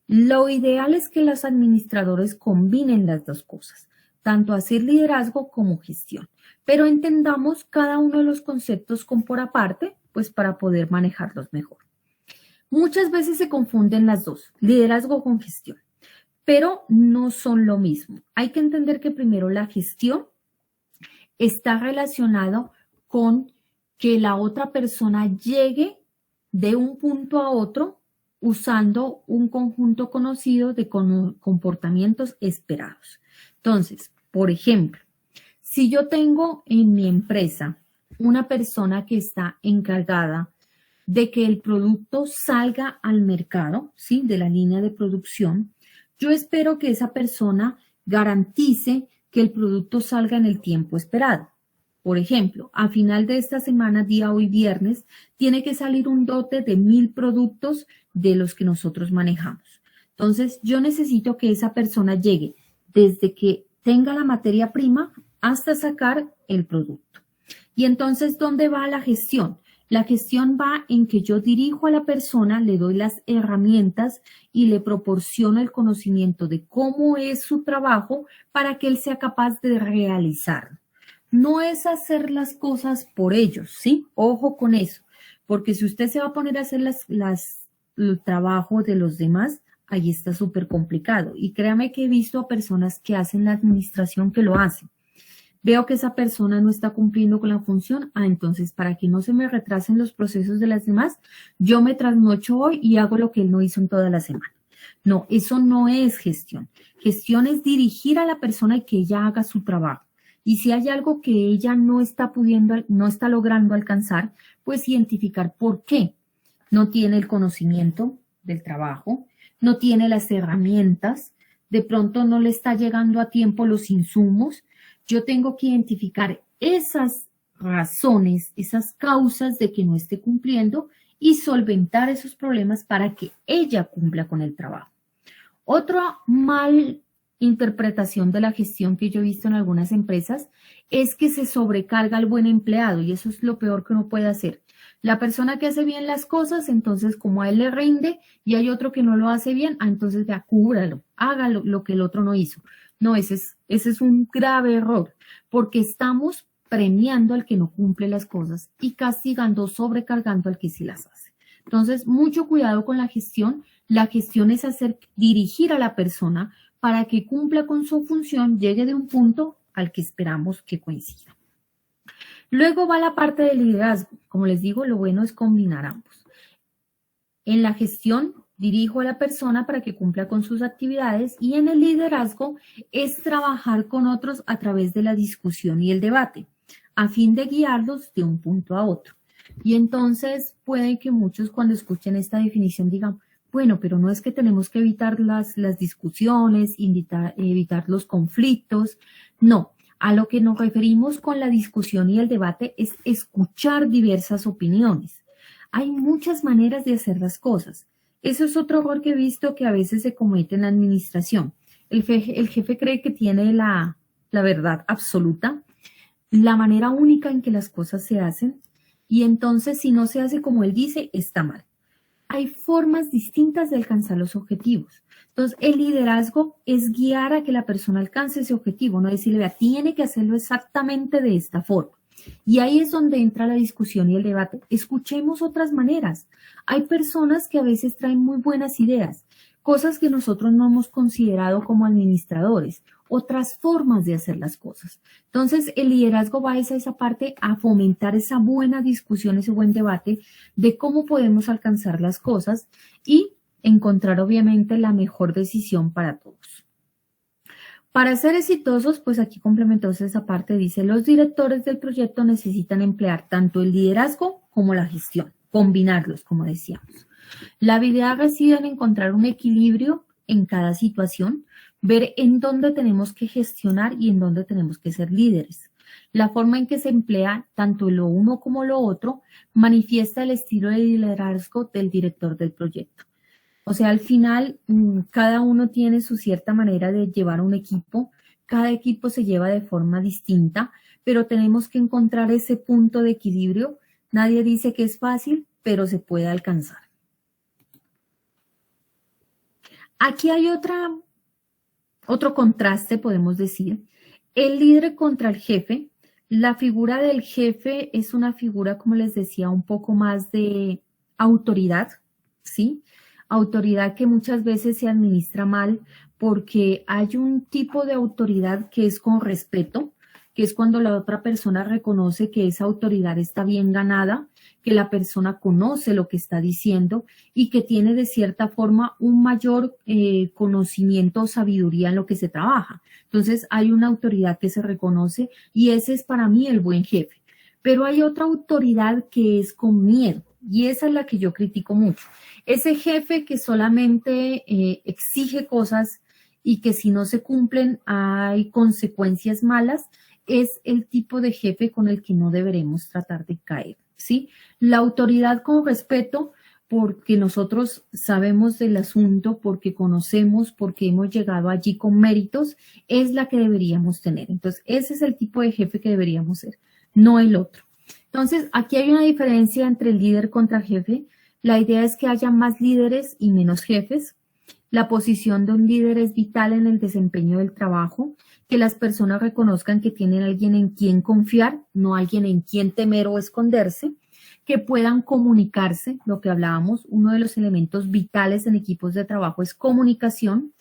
Lo ideal es que los administradores combinen las dos cosas, tanto hacer liderazgo como gestión, pero entendamos cada uno de los conceptos por aparte, pues para poder manejarlos mejor. Muchas veces se confunden las dos, liderazgo con gestión, pero no son lo mismo. Hay que entender que primero la gestión está relacionado con que la otra persona llegue de un punto a otro usando un conjunto conocido de comportamientos esperados. Entonces, por ejemplo, si yo tengo en mi empresa una persona que está encargada de que el producto salga al mercado, ¿sí? De la línea de producción, yo espero que esa persona garantice que el producto salga en el tiempo esperado. Por ejemplo, a final de esta semana, día hoy viernes, tiene que salir un lote de 1000 productos de los que nosotros manejamos. Entonces, yo necesito que esa persona llegue desde que tenga la materia prima hasta sacar el producto. Y entonces, ¿dónde va la gestión? La gestión va en que yo dirijo a la persona, le doy las herramientas y le proporciono el conocimiento de cómo es su trabajo para que él sea capaz de realizarlo. No es hacer las cosas por ellos, ¿sí? Ojo con eso, porque si usted se va a poner a hacer el trabajo de los demás, ahí está súper complicado. Y créame que he visto a personas que hacen la administración que lo hacen. Veo que esa persona no está cumpliendo con la función, entonces para que no se me retrasen los procesos de las demás, yo me trasnocho hoy y hago lo que él no hizo en toda la semana. No, eso no es gestión. Gestión es dirigir a la persona y que ella haga su trabajo. Y si hay algo que ella no está pudiendo, no está logrando alcanzar, pues identificar por qué. No tiene el conocimiento del trabajo, no tiene las herramientas, de pronto no le está llegando a tiempo los insumos. Yo tengo que identificar esas razones, esas causas de que no esté cumpliendo y solventar esos problemas para que ella cumpla con el trabajo. Otra mal interpretación de la gestión que yo he visto en algunas empresas es que se sobrecarga al buen empleado y eso es lo peor que uno puede hacer. La persona que hace bien las cosas, entonces como a él le rinde y hay otro que no lo hace bien, entonces ya cúbralo, hágalo lo que el otro no hizo. No, ese es un grave error porque estamos premiando al que no cumple las cosas y castigando, sobrecargando al que sí las hace. Entonces, mucho cuidado con la gestión. La gestión es dirigir a la persona para que cumpla con su función, llegue de un punto al que esperamos que coincida. Luego va la parte del liderazgo. Como les digo, lo bueno es combinar ambos. En la gestión, dirijo a la persona para que cumpla con sus actividades y en el liderazgo es trabajar con otros a través de la discusión y el debate, a fin de guiarlos de un punto a otro. Y entonces puede que muchos cuando escuchen esta definición digan, bueno, pero no es que tenemos que evitar las discusiones, evitar los conflictos. No, a lo que nos referimos con la discusión y el debate es escuchar diversas opiniones. Hay muchas maneras de hacer las cosas. Eso es otro error que he visto que a veces se comete en la administración. El jefe cree que tiene la verdad absoluta, la manera única en que las cosas se hacen, y entonces si no se hace como él dice, está mal. Hay formas distintas de alcanzar los objetivos. Entonces, el liderazgo es guiar a que la persona alcance ese objetivo, no decirle, vea, tiene que hacerlo exactamente de esta forma. Y ahí es donde entra la discusión y el debate. Escuchemos otras maneras. Hay personas que a veces traen muy buenas ideas, cosas que nosotros no hemos considerado como administradores, otras formas de hacer las cosas. Entonces, el liderazgo va a esa parte a fomentar esa buena discusión, ese buen debate de cómo podemos alcanzar las cosas y encontrar obviamente la mejor decisión para todos. Para ser exitosos, pues aquí complementamos esa parte, dice, los directores del proyecto necesitan emplear tanto el liderazgo como la gestión, combinarlos, como decíamos. La habilidad reside en encontrar un equilibrio en cada situación, ver en dónde tenemos que gestionar y en dónde tenemos que ser líderes. La forma en que se emplea tanto lo uno como lo otro manifiesta el estilo de liderazgo del director del proyecto. O sea, al final, cada uno tiene su cierta manera de llevar un equipo, cada equipo se lleva de forma distinta, pero tenemos que encontrar ese punto de equilibrio. Nadie dice que es fácil, pero se puede alcanzar. Aquí hay otro contraste, podemos decir. El líder contra el jefe. La figura del jefe es una figura, como les decía, un poco más de autoridad, ¿sí? Autoridad que muchas veces se administra mal porque hay un tipo de autoridad que es con respeto, que es cuando la otra persona reconoce que esa autoridad está bien ganada, que la persona conoce lo que está diciendo y que tiene de cierta forma un mayor conocimiento o sabiduría en lo que se trabaja. Entonces hay una autoridad que se reconoce y ese es para mí el buen jefe. Pero hay otra autoridad que es con miedo. Y esa es la que yo critico mucho. Ese jefe que solamente exige cosas y que si no se cumplen hay consecuencias malas, es el tipo de jefe con el que no deberemos tratar de caer, ¿sí? La autoridad con respeto, porque nosotros sabemos del asunto, porque conocemos, porque hemos llegado allí con méritos, es la que deberíamos tener. Entonces, ese es el tipo de jefe que deberíamos ser, no el otro. Entonces, aquí hay una diferencia entre el líder contra jefe. La idea es que haya más líderes y menos jefes. La posición de un líder es vital en el desempeño del trabajo, que las personas reconozcan que tienen alguien en quien confiar, no alguien en quien temer o esconderse, que puedan comunicarse, lo que hablábamos, uno de los elementos vitales en equipos de trabajo es comunicación,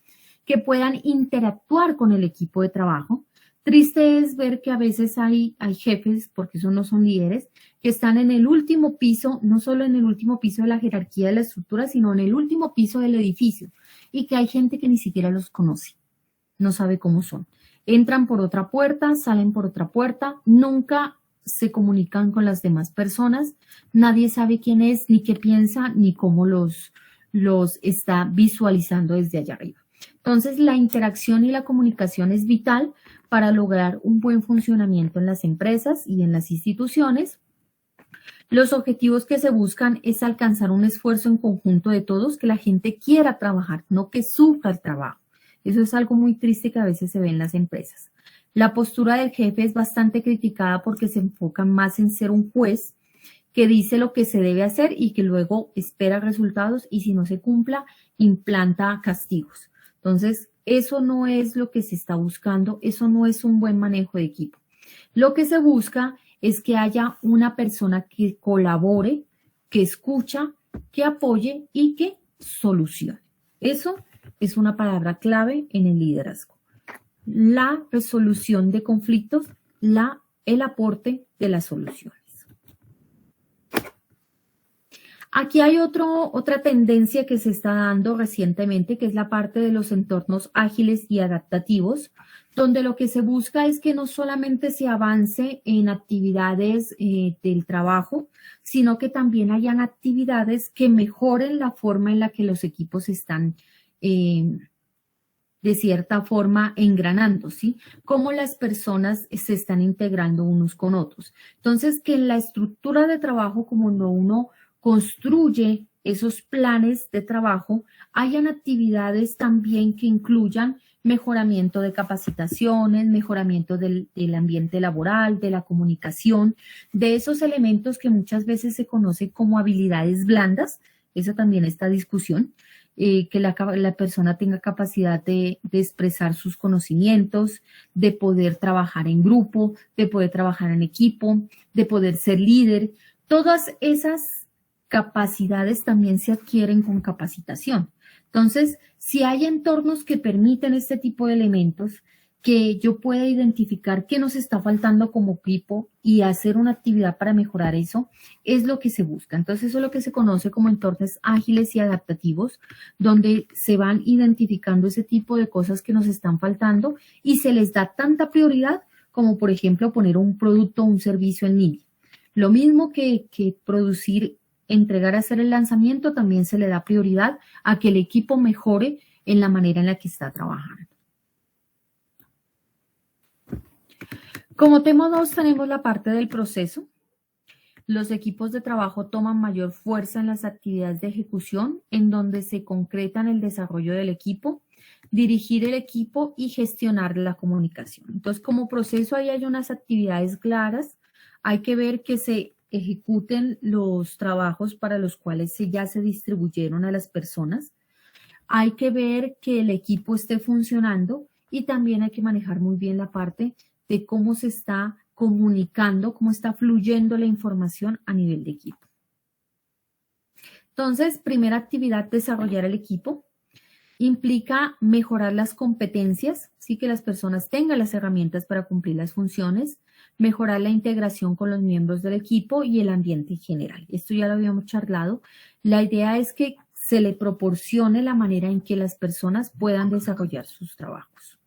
que puedan interactuar con el equipo de trabajo. Triste es ver que a veces hay jefes, porque esos no son líderes, que están en el último piso, no solo en el último piso de la jerarquía de la estructura, sino en el último piso del edificio, y que hay gente que ni siquiera los conoce, no sabe cómo son. Entran por otra puerta, salen por otra puerta, nunca se comunican con las demás personas, nadie sabe quién es, ni qué piensa, ni cómo los está visualizando desde allá arriba. Entonces, la interacción y la comunicación es vital para lograr un buen funcionamiento en las empresas y en las instituciones. Los objetivos que se buscan es alcanzar un esfuerzo en conjunto de todos, que la gente quiera trabajar, no que sufra el trabajo. Eso es algo muy triste que a veces se ve en las empresas. La postura del jefe es bastante criticada porque se enfoca más en ser un juez que dice lo que se debe hacer y que luego espera resultados y si no se cumpla, implanta castigos. Entonces, eso no es lo que se está buscando, eso no es un buen manejo de equipo. Lo que se busca es que haya una persona que colabore, que escucha, que apoye y que solucione. Eso es una palabra clave en el liderazgo. La resolución de conflictos, el aporte de las soluciones. Aquí hay otra tendencia que se está dando recientemente, que es la parte de los entornos ágiles y adaptativos, donde lo que se busca es que no solamente se avance en actividades del trabajo, sino que también hayan actividades que mejoren la forma en la que los equipos están de cierta forma engranando, ¿sí? Cómo las personas se están integrando unos con otros. Entonces, que en la estructura de trabajo, como uno construye esos planes de trabajo, hayan actividades también que incluyan mejoramiento de capacitaciones, mejoramiento del ambiente laboral, de la comunicación, de esos elementos que muchas veces se conocen como habilidades blandas. Esa también está discusión. Que la persona tenga capacidad de expresar sus conocimientos, de poder trabajar en grupo, de poder trabajar en equipo, de poder ser líder. Todas esas capacidades también se adquieren con capacitación. Entonces, si hay entornos que permiten este tipo de elementos, que yo pueda identificar qué nos está faltando como equipo y hacer una actividad para mejorar eso, es lo que se busca. Entonces, eso es lo que se conoce como entornos ágiles y adaptativos, donde se van identificando ese tipo de cosas que nos están faltando y se les da tanta prioridad como, por ejemplo, poner un producto o un servicio en línea. Lo mismo que producir, entregar, hacer el lanzamiento, también se le da prioridad a que el equipo mejore en la manera en la que está trabajando. Como tema 2 tenemos la parte del proceso. Los equipos de trabajo toman mayor fuerza en las actividades de ejecución, en donde se concretan el desarrollo del equipo, dirigir el equipo y gestionar la comunicación. Entonces, como proceso ahí hay unas actividades claras. Hay que ver que se ejecuten los trabajos para los cuales ya se distribuyeron a las personas. Hay que ver que el equipo esté funcionando y también hay que manejar muy bien la parte de cómo se está comunicando, cómo está fluyendo la información a nivel de equipo. Entonces, primera actividad, desarrollar el equipo. Implica mejorar las competencias, sí, que las personas tengan las herramientas para cumplir las funciones, mejorar la integración con los miembros del equipo y el ambiente en general. Esto ya lo habíamos charlado. La idea es que se le proporcione la manera en que las personas puedan desarrollar sus trabajos.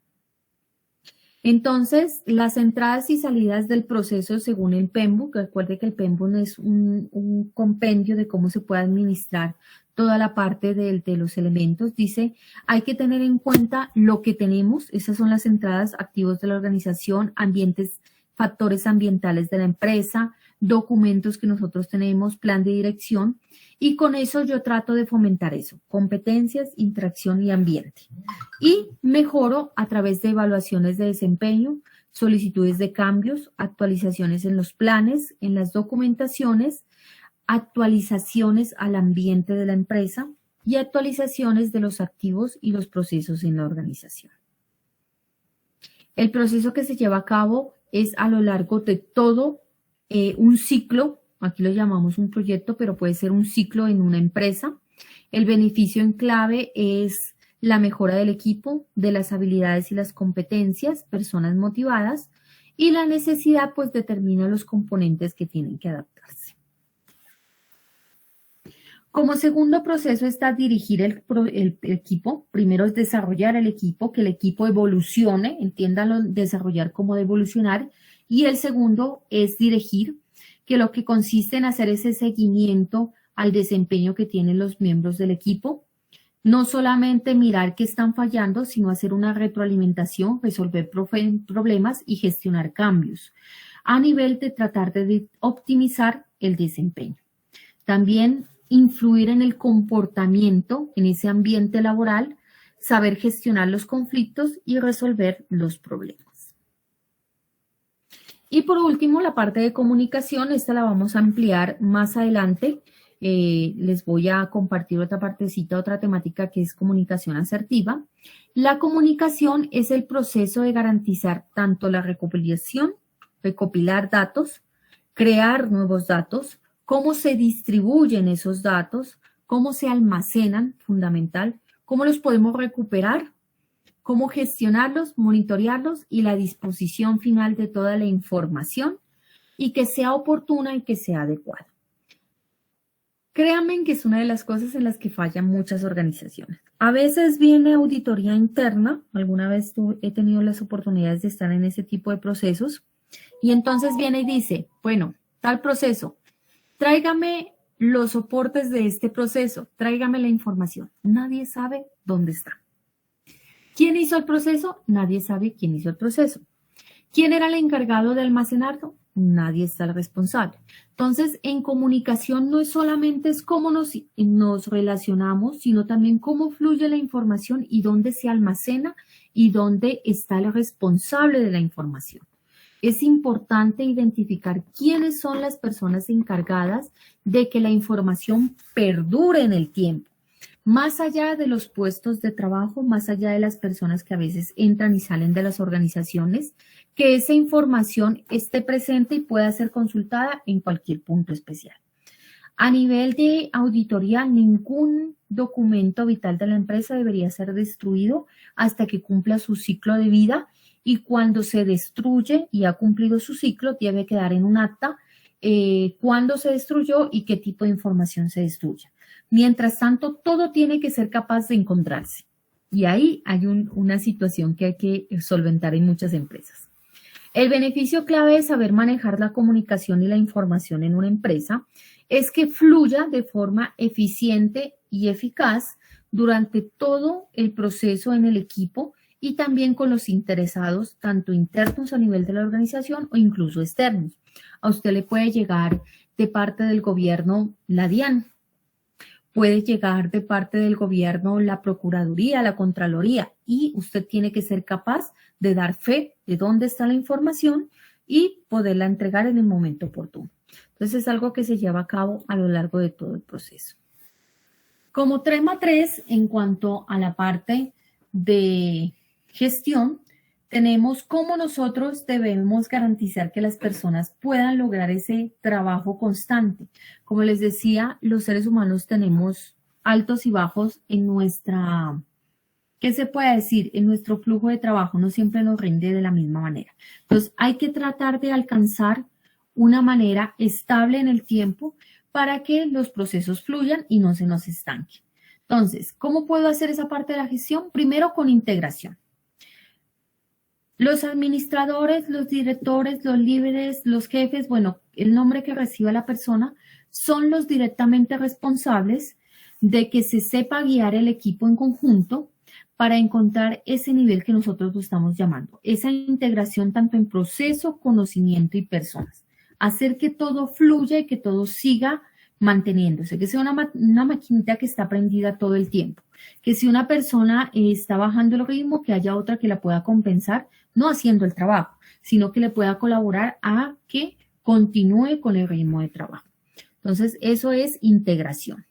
Entonces, las entradas y salidas del proceso según el PMBOK, recuerde que el PMBOK es un compendio de cómo se puede administrar toda la parte de los elementos. Dice, hay que tener en cuenta lo que tenemos, esas son las entradas, activos de la organización, ambientes, factores ambientales de la empresa, documentos que nosotros tenemos, plan de dirección, y con eso yo trato de fomentar eso, competencias, interacción y ambiente. Y mejoro a través de evaluaciones de desempeño, solicitudes de cambios, actualizaciones en los planes, en las documentaciones, actualizaciones al ambiente de la empresa y actualizaciones de los activos y los procesos en la organización. El proceso que se lleva a cabo es a lo largo de todo un ciclo, aquí lo llamamos un proyecto, pero puede ser un ciclo en una empresa. El beneficio en clave es la mejora del equipo, de las habilidades y las competencias, personas motivadas, y la necesidad pues determina los componentes que tienen que adaptarse. Como segundo proceso está dirigir el equipo. Primero es desarrollar el equipo, que el equipo evolucione, entiéndalo, desarrollar como de evolucionar. Y el segundo es dirigir, que lo que consiste en hacer ese seguimiento al desempeño que tienen los miembros del equipo. No solamente mirar qué están fallando, sino hacer una retroalimentación, resolver problemas y gestionar cambios a nivel de tratar de optimizar el desempeño. También influir en el comportamiento, en ese ambiente laboral, saber gestionar los conflictos y resolver los problemas. Y por último, la parte de comunicación, esta la vamos a ampliar más adelante. Les voy a compartir otra partecita, otra temática que es comunicación asertiva. La comunicación es el proceso de garantizar tanto la recopilación, recopilar datos, crear nuevos datos, cómo se distribuyen esos datos, cómo se almacenan, fundamental, cómo los podemos recuperar, cómo gestionarlos, monitorearlos y la disposición final de toda la información y que sea oportuna y que sea adecuada. Créanme que es una de las cosas en las que fallan muchas organizaciones. A veces viene auditoría interna, alguna vez he tenido las oportunidades de estar en ese tipo de procesos, y entonces viene y dice, bueno, tal proceso, tráigame los soportes de este proceso, tráigame la información. Nadie sabe dónde está. ¿Quién hizo el proceso? Nadie sabe quién hizo el proceso. ¿Quién era el encargado de almacenarlo? Nadie está el responsable. Entonces, en comunicación no es solamente es cómo nos relacionamos, sino también cómo fluye la información y dónde se almacena y dónde está el responsable de la información. Es importante identificar quiénes son las personas encargadas de que la información perdure en el tiempo. Más allá de los puestos de trabajo, más allá de las personas que a veces entran y salen de las organizaciones, que esa información esté presente y pueda ser consultada en cualquier punto especial. A nivel de auditoría, ningún documento vital de la empresa debería ser destruido hasta que cumpla su ciclo de vida, y cuando se destruye y ha cumplido su ciclo, debe quedar en un acta cuándo se destruyó y qué tipo de información se destruye. Mientras tanto, todo tiene que ser capaz de encontrarse. Y ahí hay una situación que hay que solventar en muchas empresas. El beneficio clave de saber manejar la comunicación y la información en una empresa es que fluya de forma eficiente y eficaz durante todo el proceso en el equipo y también con los interesados, tanto internos a nivel de la organización o incluso externos. A usted le puede llegar de parte del gobierno la DIAN, puede llegar de parte del gobierno la Procuraduría, la Contraloría, y usted tiene que ser capaz de dar fe de dónde está la información y poderla entregar en el momento oportuno. Entonces es algo que se lleva a cabo a lo largo de todo el proceso. Como tema 3, en cuanto a la parte de gestión, tenemos cómo nosotros debemos garantizar que las personas puedan lograr ese trabajo constante. Como les decía, los seres humanos tenemos altos y bajos en nuestra, ¿qué se puede decir? En nuestro flujo de trabajo no siempre nos rinde de la misma manera. Entonces, hay que tratar de alcanzar una manera estable en el tiempo para que los procesos fluyan y no se nos estanquen. Entonces, ¿cómo puedo hacer esa parte de la gestión? Primero, con integración. Los administradores, los directores, los líderes, los jefes, bueno, el nombre que reciba la persona, son los directamente responsables de que se sepa guiar el equipo en conjunto para encontrar ese nivel que nosotros lo estamos llamando, esa integración tanto en proceso, conocimiento y personas. Hacer que todo fluya y que todo siga manteniéndose, que sea una maquinita que está prendida todo el tiempo, que si una persona está bajando el ritmo, que haya otra que la pueda compensar, no haciendo el trabajo, sino que le pueda colaborar a que continúe con el ritmo de trabajo. Entonces, eso es integración.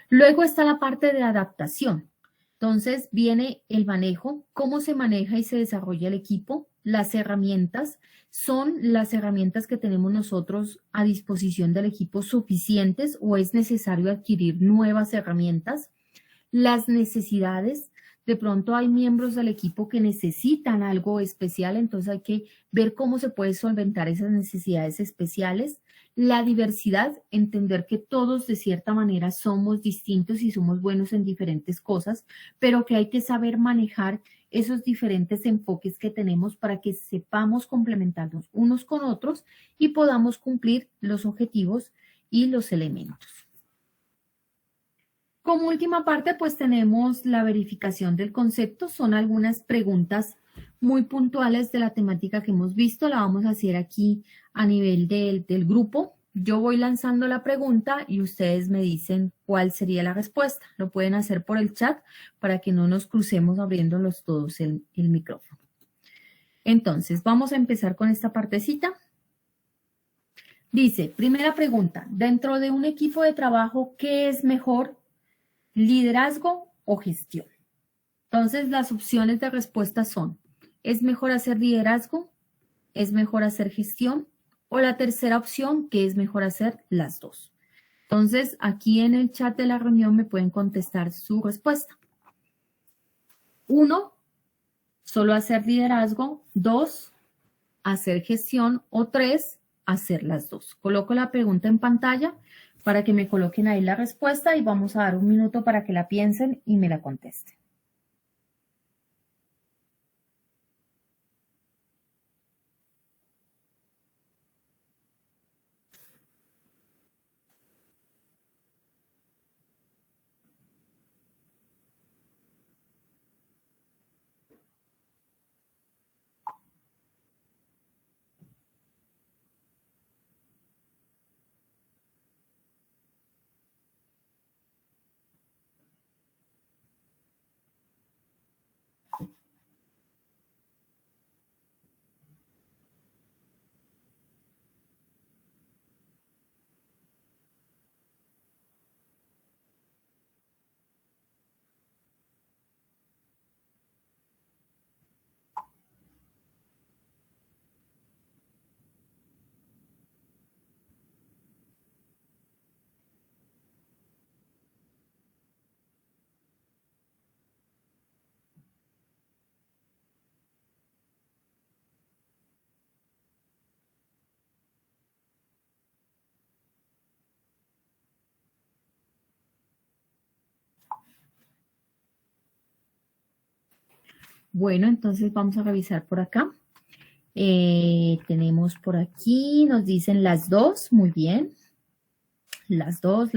Luego está la parte de adaptación. Entonces, viene el manejo, cómo se maneja y se desarrolla el equipo, las herramientas. ¿Son las herramientas que tenemos nosotros a disposición del equipo suficientes o es necesario adquirir nuevas herramientas? Las necesidades. De pronto hay miembros del equipo que necesitan algo especial, entonces hay que ver cómo se puede solventar esas necesidades especiales. La diversidad, entender que todos de cierta manera somos distintos y somos buenos en diferentes cosas, pero que hay que saber manejar esos diferentes enfoques que tenemos para que sepamos complementarnos unos con otros y podamos cumplir los objetivos y los elementos. Como última parte, pues tenemos la verificación del concepto. Son algunas preguntas muy puntuales de la temática que hemos visto. La vamos a hacer aquí a nivel del grupo. Yo voy lanzando la pregunta y ustedes me dicen cuál sería la respuesta. Lo pueden hacer por el chat para que no nos crucemos abriéndolos todos el micrófono. Entonces, vamos a empezar con esta partecita. Dice, primera pregunta, dentro de un equipo de trabajo, ¿qué es mejor? ¿Liderazgo o gestión? Entonces, las opciones de respuesta son, ¿es mejor hacer liderazgo? ¿Es mejor hacer gestión? O la tercera opción, que es mejor hacer las dos. Entonces, aquí en el chat de la reunión me pueden contestar su respuesta. 1, solo hacer liderazgo. 2, hacer gestión. O 3, hacer las dos. Coloco la pregunta en pantalla para que me coloquen ahí la respuesta y vamos a dar un minuto para que la piensen y me la contesten. Bueno, entonces vamos a revisar por acá. Tenemos por aquí, nos dicen las dos, muy bien. Las dos,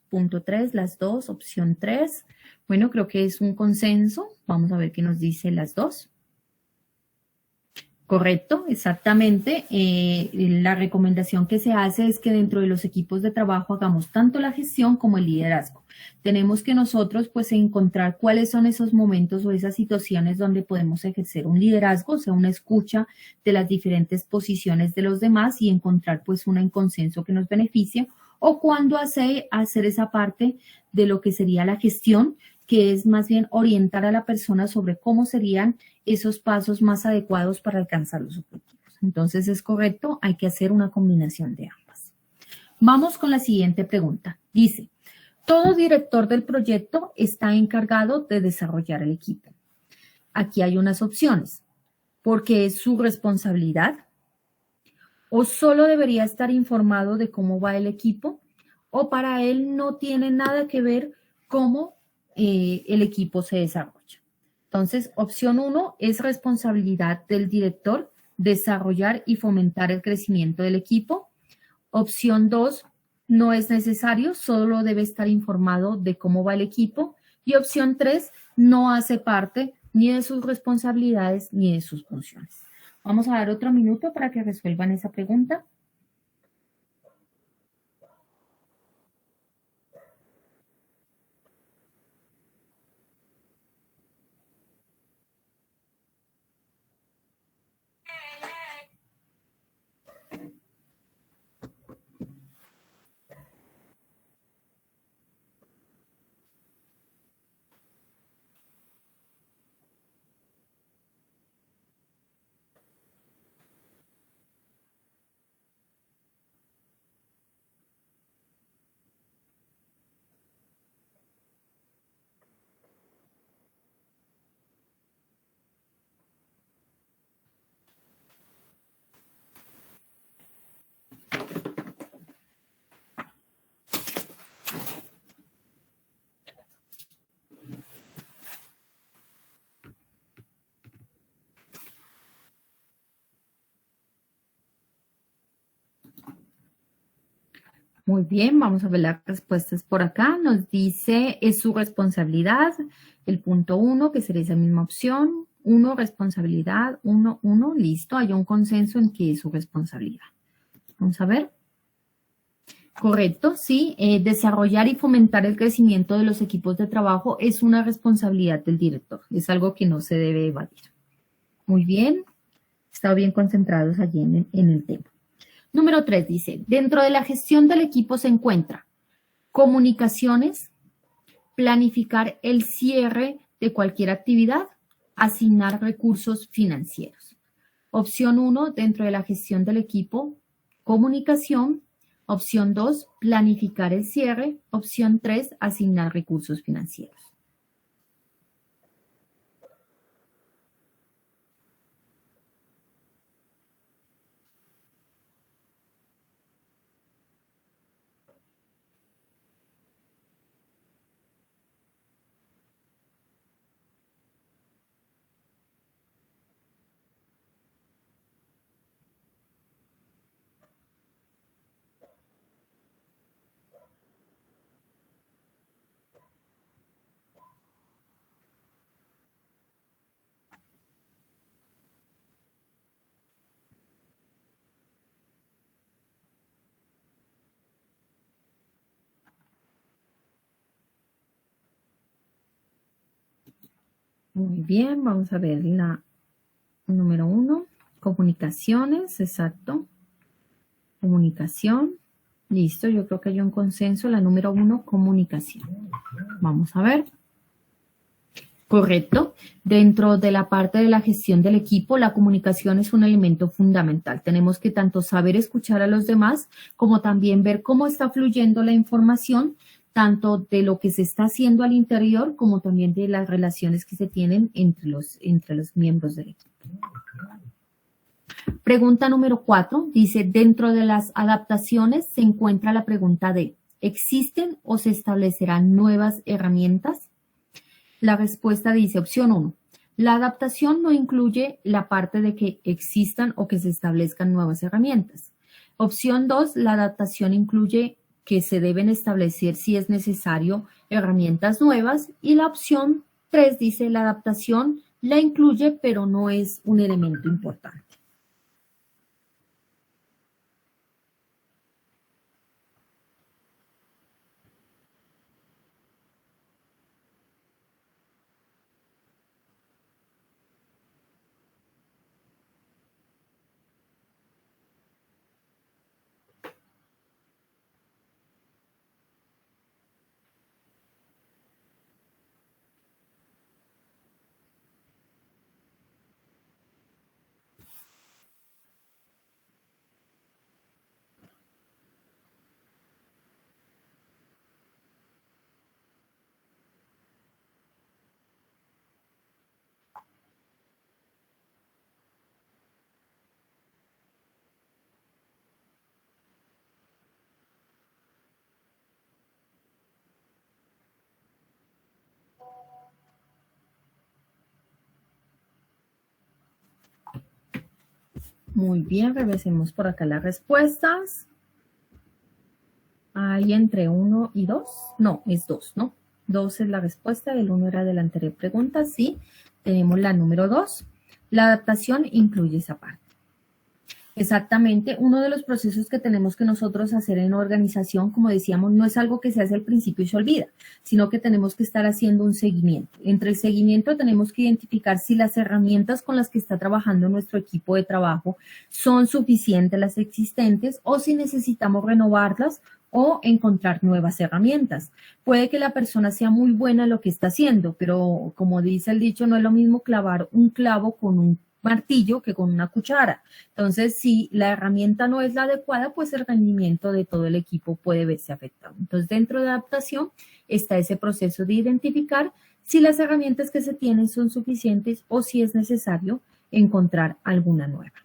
punto 3, las dos, opción 3. Bueno, creo que es un consenso. Vamos a ver qué nos dice las dos. Correcto, exactamente. La recomendación que se hace es que dentro de los equipos de trabajo hagamos tanto la gestión como el liderazgo. Tenemos que nosotros pues encontrar cuáles son esos momentos o esas situaciones donde podemos ejercer un liderazgo, o sea, una escucha de las diferentes posiciones de los demás y encontrar pues una en consenso que nos beneficie, o cuando hacer esa parte de lo que sería la gestión, que es más bien orientar a la persona sobre cómo serían esos pasos más adecuados para alcanzar los objetivos. Entonces es correcto, hay que hacer una combinación de ambas. Vamos con la siguiente pregunta. Dice, todo director del proyecto está encargado de desarrollar el equipo. Aquí hay unas opciones, porque es su responsabilidad, o solo debería estar informado de cómo va el equipo, o para él no tiene nada que ver cómo el equipo se desarrolla. Entonces, opción 1 es responsabilidad del director desarrollar y fomentar el crecimiento del equipo. Opción 2, no es necesario, solo debe estar informado de cómo va el equipo. Y opción 3, no hace parte ni de sus responsabilidades ni de sus funciones. Vamos a dar otro minuto para que resuelvan esa pregunta. Muy bien, vamos a ver las respuestas por acá. Nos dice, es su responsabilidad. El punto 1, que sería esa misma opción. 1, responsabilidad. 1, 1, listo. Hay un consenso en que es su responsabilidad. Vamos a ver. Correcto, sí. Desarrollar y fomentar el crecimiento de los equipos de trabajo es una responsabilidad del director. Es algo que no se debe evadir. Muy bien. Estado bien concentrados allí en el tema. Número 3 dice, dentro de la gestión del equipo se encuentra comunicaciones, planificar el cierre de cualquier actividad, asignar recursos financieros. Opción 1, dentro de la gestión del equipo, comunicación. Opción 2, planificar el cierre. Opción 3, asignar recursos financieros. Muy bien, vamos a ver la número 1, comunicaciones, exacto. Comunicación, listo, yo creo que hay un consenso. La número 1, comunicación. Vamos a ver. Correcto. Dentro de la parte de la gestión del equipo, la comunicación es un elemento fundamental. Tenemos que tanto saber escuchar a los demás, como también ver cómo está fluyendo la información, tanto de lo que se está haciendo al interior, como también de las relaciones que se tienen entre los miembros del equipo. Pregunta número 4, dice, dentro de las adaptaciones se encuentra la pregunta de, ¿existen o se establecerán nuevas herramientas? La respuesta dice, opción 1, la adaptación no incluye la parte de que existan o que se establezcan nuevas herramientas. Opción 2, la adaptación incluye que se deben establecer si es necesario herramientas nuevas. Y la opción 3 dice, la adaptación la incluye pero no es un elemento importante. Muy bien, revisemos por acá las respuestas. Hay entre 1 y 2. No, es 2, ¿no? 2 es la respuesta, el 1 era de la anterior pregunta. Sí, tenemos la número 2. La adaptación incluye esa parte. Exactamente, uno de los procesos que tenemos que nosotros hacer en organización, como decíamos, no es algo que se hace al principio y se olvida, sino que tenemos que estar haciendo un seguimiento. Entre el seguimiento tenemos que identificar si las herramientas con las que está trabajando nuestro equipo de trabajo son suficientes las existentes o si necesitamos renovarlas o encontrar nuevas herramientas. Puede que la persona sea muy buena en lo que está haciendo, pero como dice el dicho, no es lo mismo clavar un clavo con un martillo que con una cuchara. Entonces, si la herramienta no es la adecuada, pues el rendimiento de todo el equipo puede verse afectado. Entonces, dentro de adaptación está ese proceso de identificar si las herramientas que se tienen son suficientes o si es necesario encontrar alguna nueva.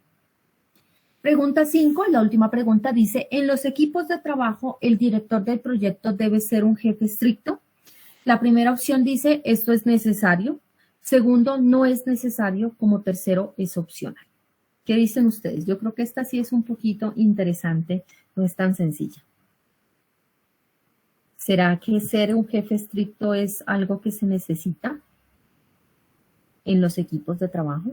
Pregunta 5, la última pregunta dice, ¿en los equipos de trabajo el director del proyecto debe ser un jefe estricto? La primera opción dice, esto es necesario. Segundo, no es necesario. Como tercero, es opcional. ¿Qué dicen ustedes? Yo creo que esta sí es un poquito interesante, no es tan sencilla. ¿Será que ser un jefe estricto es algo que se necesita en los equipos de trabajo?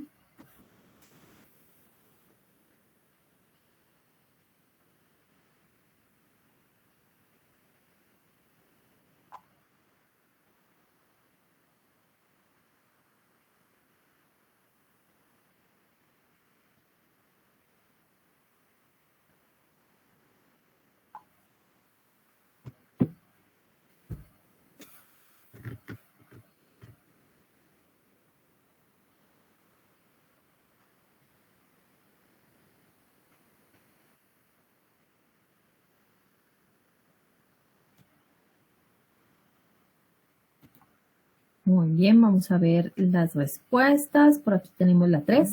Muy bien, vamos a ver las respuestas. Por aquí tenemos la 3,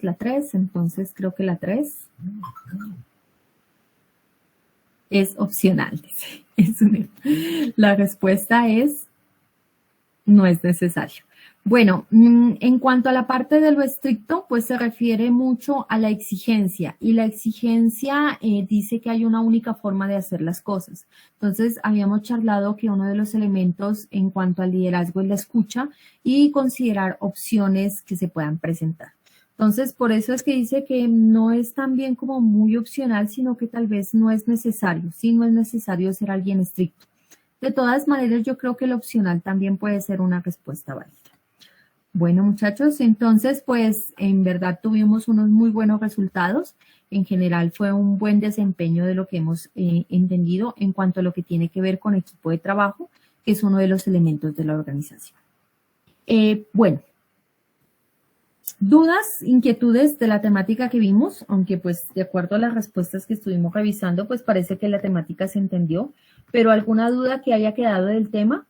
la 3. Entonces creo que la 3 es opcional, dice. La respuesta es, no es necesario. Bueno, en cuanto a la parte de lo estricto, pues se refiere mucho a la exigencia y la exigencia dice que hay una única forma de hacer las cosas. Entonces, habíamos charlado que uno de los elementos en cuanto al liderazgo es la escucha y considerar opciones que se puedan presentar. Entonces, por eso es que dice que no es tan bien como muy opcional, sino que tal vez no es necesario. Sí, no es necesario ser alguien estricto. De todas maneras, yo creo que el opcional también puede ser una respuesta válida. Bueno, muchachos, entonces, pues, en verdad tuvimos unos muy buenos resultados. En general fue un buen desempeño de lo que hemos entendido en cuanto a lo que tiene que ver con equipo de trabajo, que es uno de los elementos de la organización. Bueno, dudas, inquietudes de la temática que vimos, aunque pues de acuerdo a las respuestas que estuvimos revisando, pues parece que la temática se entendió, pero ¿alguna duda que haya quedado del tema?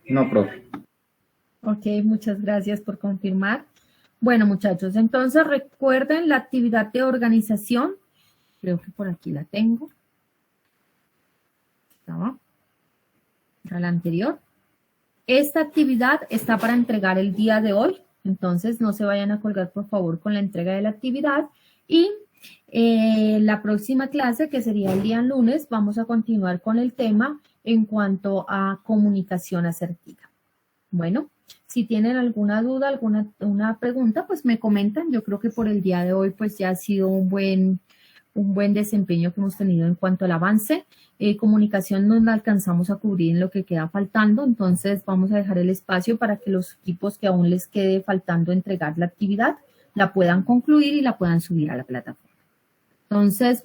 No, profe. Ok, muchas gracias por confirmar. Bueno, muchachos, entonces recuerden la actividad de organización. Creo que por aquí la tengo. ¿No? Era la anterior. Esta actividad está para entregar el día de hoy. Entonces, no se vayan a colgar, por favor, con la entrega de la actividad. Y la próxima clase, que sería el día lunes, vamos a continuar con el tema en cuanto a comunicación asertiva. Bueno, si tienen alguna duda, alguna pregunta, pues me comentan. Yo creo que por el día de hoy, pues ya ha sido un buen desempeño que hemos tenido en cuanto al avance. Comunicación no la alcanzamos a cubrir en lo que queda faltando, entonces vamos a dejar el espacio para que los equipos que aún les quede faltando entregar la actividad la puedan concluir y la puedan subir a la plataforma. Entonces,